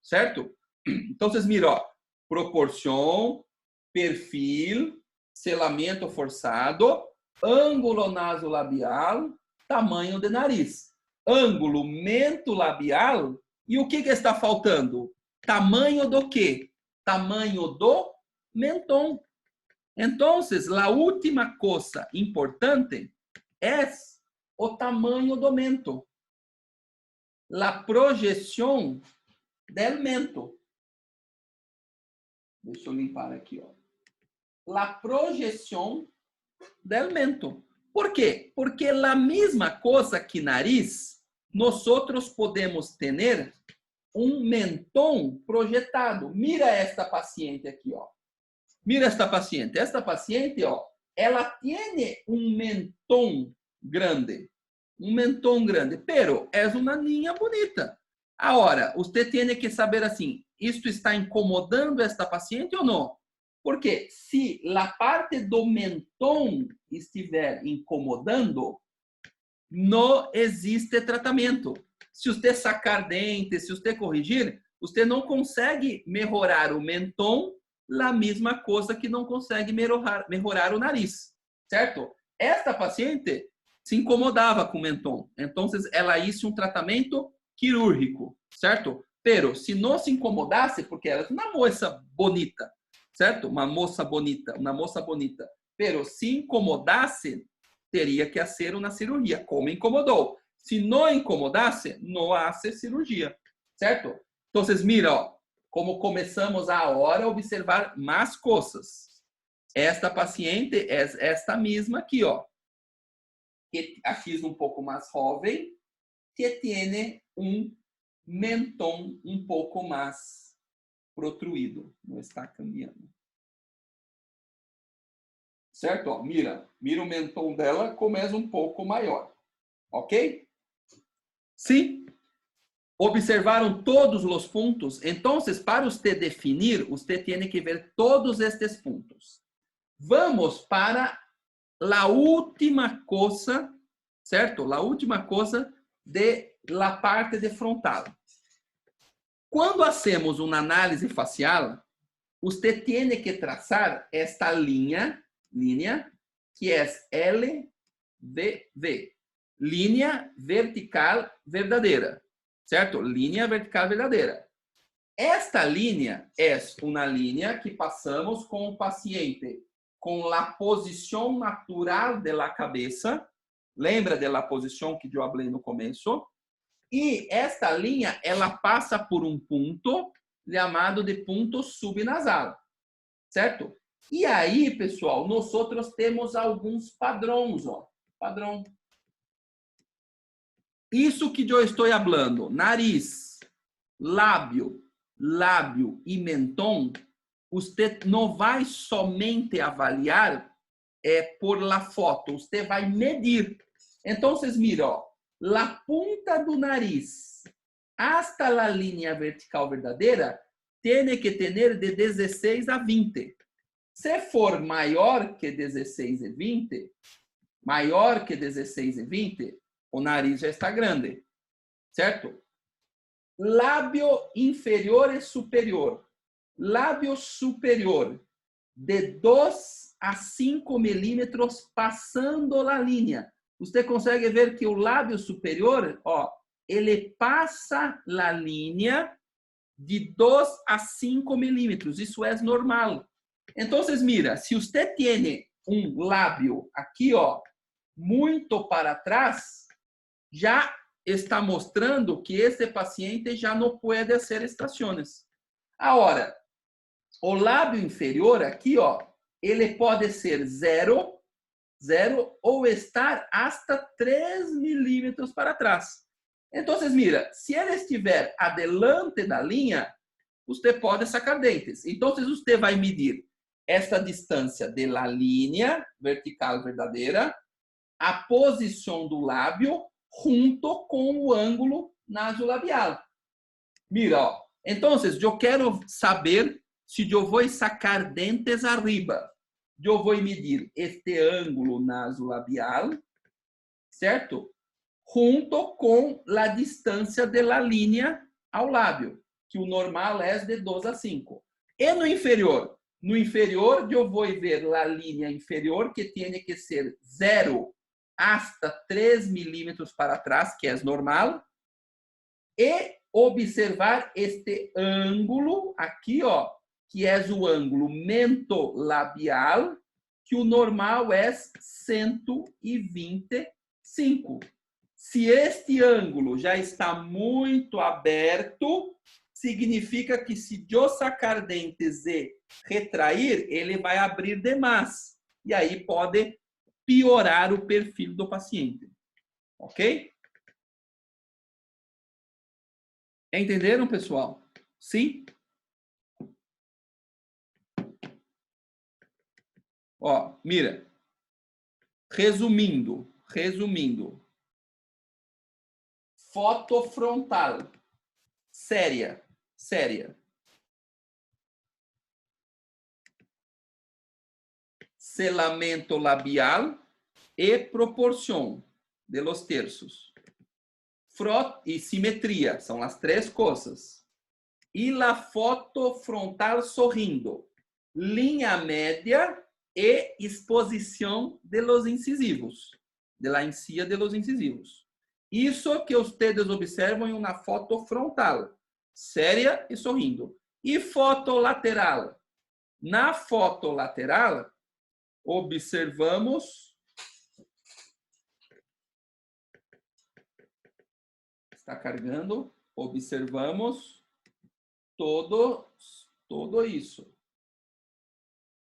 [SPEAKER 1] Certo? Então, miram, ó, proporção, perfil, selamento forçado, ângulo nasolabial, tamanho de nariz. Ângulo mentolabial, e o que está faltando? Tamanho do quê? Tamanho do mentón. Então, a última coisa importante é o tamanho do mento. A projeção del mento. Deixa eu limpar aqui, ó. A projeção del mento. Por quê? Porque a mesma coisa que nariz, nós podemos ter um mentón projetado. Mira esta paciente aqui, ó. Mira esta paciente. Esta paciente, ó, ela tem um mentón grande. Um mentón grande, pero é uma linha bonita. Agora, você tem que saber assim, isto está incomodando esta paciente ou não? Porque se a parte do mentón estiver incomodando, não existe tratamento. Se você sacar dentes, se você corrigir, você não consegue melhorar o mentón, a mesma coisa que não consegue melhorar o nariz, certo? Esta paciente se incomodava com o mentón, então ela hizo um tratamento quirúrgico, certo? Pero se não se incomodasse, porque ela é uma moça bonita, certo? Uma moça bonita. Pero se incomodasse, teria que fazer uma cirurgia, como incomodou. Se não incomodasse, não hace cirurgia, certo? Então, mira, ó, como começamos agora a observar mais coisas. Esta paciente é esta mesma aqui, ó. Que aqui é um pouco mais jovem, que tem um mentón um pouco mais protruído. Não está cambiando. Certo? Ó, mira o mentón dela, começa um pouco maior. Ok? Sim? Observaram todos os pontos? Então, para você definir, você tem que ver todos estes pontos. Vamos para a última coisa, certo? A última coisa de la parte de frontal. Quando hacemos uma análise facial, você tem que traçar esta linha que é LVV, linha vertical verdadeira, certo? Linha vertical verdadeira. Esta linha é uma linha que passamos com o paciente com a posição natural da cabeça. Lembra da posição que eu falei no começo? E esta linha, ela passa por um ponto chamado de ponto subnasal, certo? E aí, pessoal, nós temos alguns padrões, ó. Padrão. Isso que eu estou falando, nariz, lábio e mentón, você não vai somente avaliar por la foto, você vai medir. Então, mira, ó, la punta do nariz hasta la linha vertical verdadeira tem que ter de 16 a 20. Se for maior que 16 e 20, o nariz já está grande, certo? Lábio inferior e superior. Lábio superior de 2 a 5 milímetros passando a linha. Você consegue ver que o lábio superior, ó, ele passa a linha de 2 a 5 milímetros. Isso é normal. Então, mira, se você tem um lábio aqui, ó, muito para trás, já está mostrando que esse paciente já não pode hacer extrações. Agora, o lábio inferior aqui, ó, ele pode ser 0 ou estar hasta 3 milímetros para trás. Então, mira, se ele estiver adelante da linha, você pode sacar dentes. Então, você vai medir esta distância da linha vertical verdadeira, a posição do lábio, junto com o ângulo nasolabial. Mira, ó. Então, eu quero saber se eu vou sacar dentes arriba. Eu vou medir este ângulo nasolabial, certo? Junto com a distância da linha ao lábio, que o normal é de 2 a 5. E no inferior? No inferior, eu vou ver a linha inferior, que tem que ser 0 hasta 3 milímetros para trás, que é normal, e observar este ângulo aqui, ó, que é o ângulo mentolabial, que o normal é 125. Se este ângulo já está muito aberto, significa que se eu sacar dentes e retrair, ele vai abrir demais. E aí pode piorar o perfil do paciente. Ok? Entenderam, pessoal? Sim? Ó, mira. Resumindo. Foto frontal. Séria. Selamento labial e proporção de los terços. E simetria, são as 3 coisas. E la foto frontal sorrindo. Linha média e exposição de los incisivos. De la encía de los incisivos. Isso que vocês observam em uma foto frontal. Séria e sorrindo. E foto lateral. Na foto lateral, observamos Está carregando. Observamos todo isso.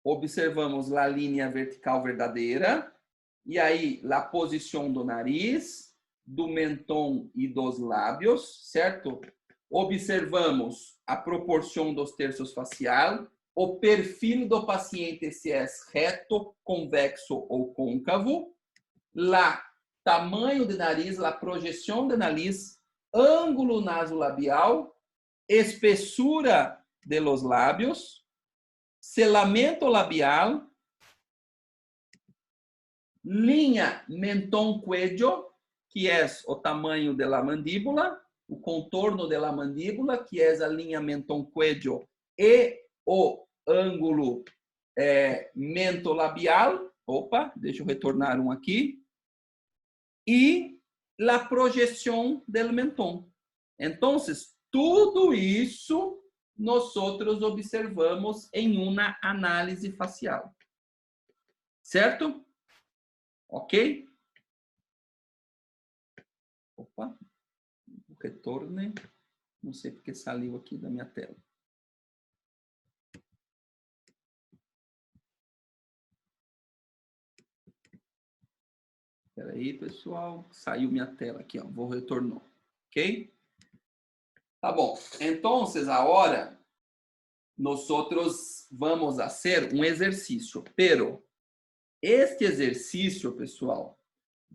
[SPEAKER 1] Observamos a linha vertical verdadeira. E aí, a posição do nariz, do mentón e dos lábios, certo? Observamos a proporção dos terços facial, o perfil do paciente se é reto, convexo ou côncavo, lá tamanho de nariz, a projeção de nariz, ângulo nasolabial, espessura de los lábios, selamento labial, linha mentón-cuello, que é o tamanho da mandíbula, o contorno da mandíbula, que é a linha mentón-cuello, e o ângulo mentolabial. Opa, deixa eu retornar um aqui. E a projeção do mentón. Então, tudo isso nós observamos em uma análise facial. Certo? Ok? Opa, retorne. Não sei porque saiu aqui da minha tela. Espera aí, pessoal. Saiu minha tela aqui, ó. Vou retornar. Ok? Tá bom. Então, agora, nós vamos fazer um exercício. Pero, este exercício, pessoal,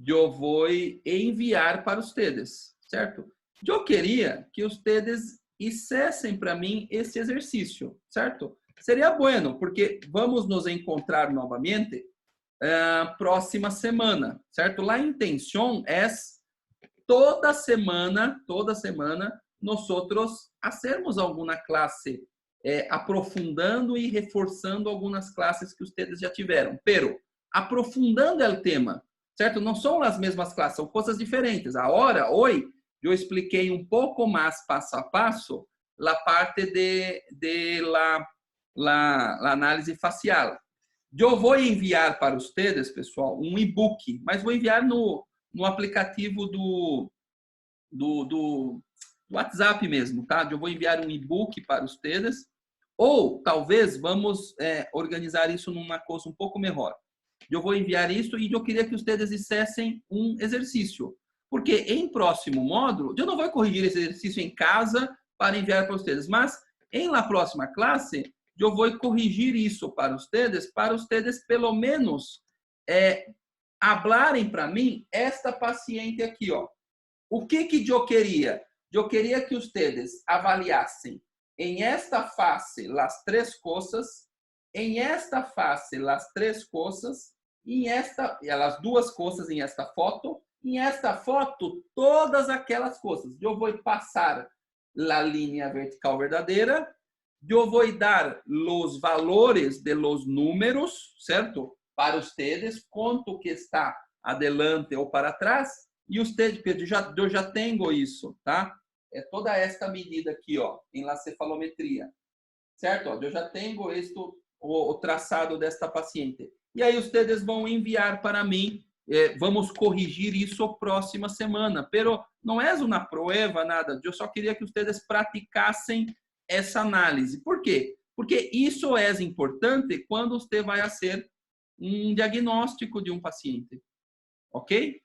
[SPEAKER 1] eu vou enviar para vocês, certo? Eu queria que vocês hicessem para mim esse exercício, certo? Seria bueno, porque vamos nos encontrar novamente próxima semana, certo? A intenção é toda semana, nós fazermos alguma classe aprofundando e reforçando algumas classes que vocês já tiveram. Pero, aprofundando o tema, certo? Não são as mesmas classes, são coisas diferentes. Agora, hoje, eu expliquei um pouco mais passo a passo a parte de la análise facial. Eu vou enviar para vocês, pessoal, um e-book, mas vou enviar no aplicativo do WhatsApp mesmo, tá? Eu vou enviar um e-book para vocês, ou talvez vamos organizar isso numa coisa um pouco melhor. Eu vou enviar isso e eu queria que vocês fizessem um exercício, porque em próximo módulo, eu não vou corrigir esse exercício em casa para enviar para vocês, mas em la próxima classe, eu vou corrigir isso para vocês pelo menos hablarem para mim esta paciente aqui, ó. O que eu queria? Eu queria que vocês avaliassem em esta face as três coisas, em esta face as três coisas, as duas coisas em esta foto todas aquelas coisas. Eu vou passar a linha vertical verdadeira, eu vou dar os valores de los números, certo? Para vocês, quanto que está adelante ou para trás, e vocês, eu já tenho isso, tá? É toda esta medida aqui, ó, em la cefalometria, certo? Ó, eu já tenho o traçado desta paciente. E aí vocês vão enviar para mim, vamos corrigir isso próxima semana. Pero não é uma prova, nada. Eu só queria que vocês praticassem essa análise. Por quê? Porque isso é importante quando você vai fazer um diagnóstico de um paciente. Ok?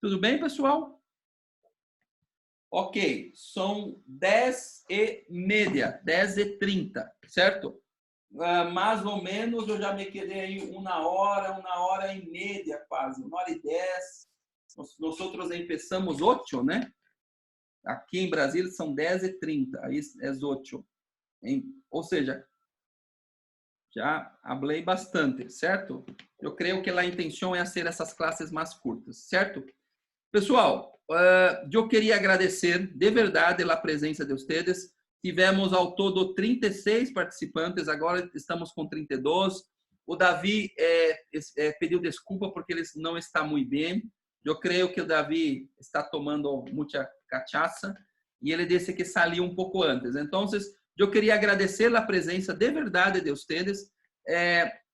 [SPEAKER 1] Tudo bem, pessoal? Ok, são 10h30, 10h30, certo? Mais ou menos, eu já me quedei aí uma hora e meia quase, 1h10. Nós começamos 8, né? Aqui em Brasília são 10h30, aí é 8. Ou seja, já falei bastante, certo? Eu creio que a intenção é fazer essas classes mais curtas, certo? Pessoal, eu queria agradecer de verdade a presença de vocês. Tivemos ao todo 36 participantes, agora estamos com 32. O Davi pediu desculpa porque ele não está muito bem. Eu creio que o Davi está tomando muita cachaça e ele disse que saiu um pouco antes. Então, eu queria agradecer a presença de verdade de vocês.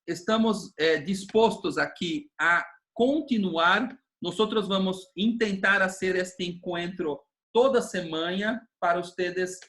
[SPEAKER 1] Estamos dispostos aqui a continuar. Nós vamos tentar fazer este encontro toda semana para ustedes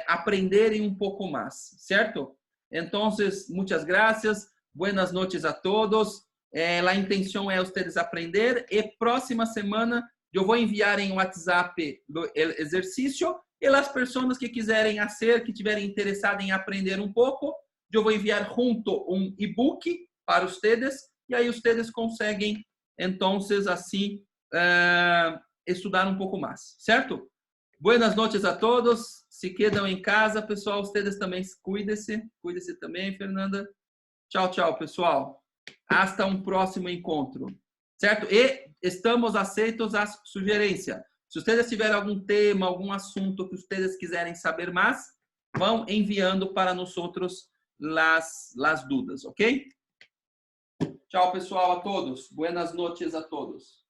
[SPEAKER 1] aprenderem um pouco mais, certo? Então, muitas graças, buenas noches a todos. A intenção é ustedes aprender e próxima semana eu vou enviar em WhatsApp o exercício e as pessoas que quiserem fazer, que tiverem interessado em aprender um pouco, eu vou enviar junto um e-book para ustedes e aí ustedes conseguem, então, assim, estudar um pouco mais, certo? Buenas noches a todos. Se quedam em casa, pessoal, ustedes também cuidem-se. Cuide-se também, Fernanda. Tchau, tchau, pessoal. Hasta um próximo encontro. Certo? E estamos aceitos as sugerências. Se vocês tiverem algum tema, algum assunto que vocês quiserem saber mais, vão enviando para nós outros as dúvidas, ok? Tchau, pessoal, a todos. Buenas noches a todos.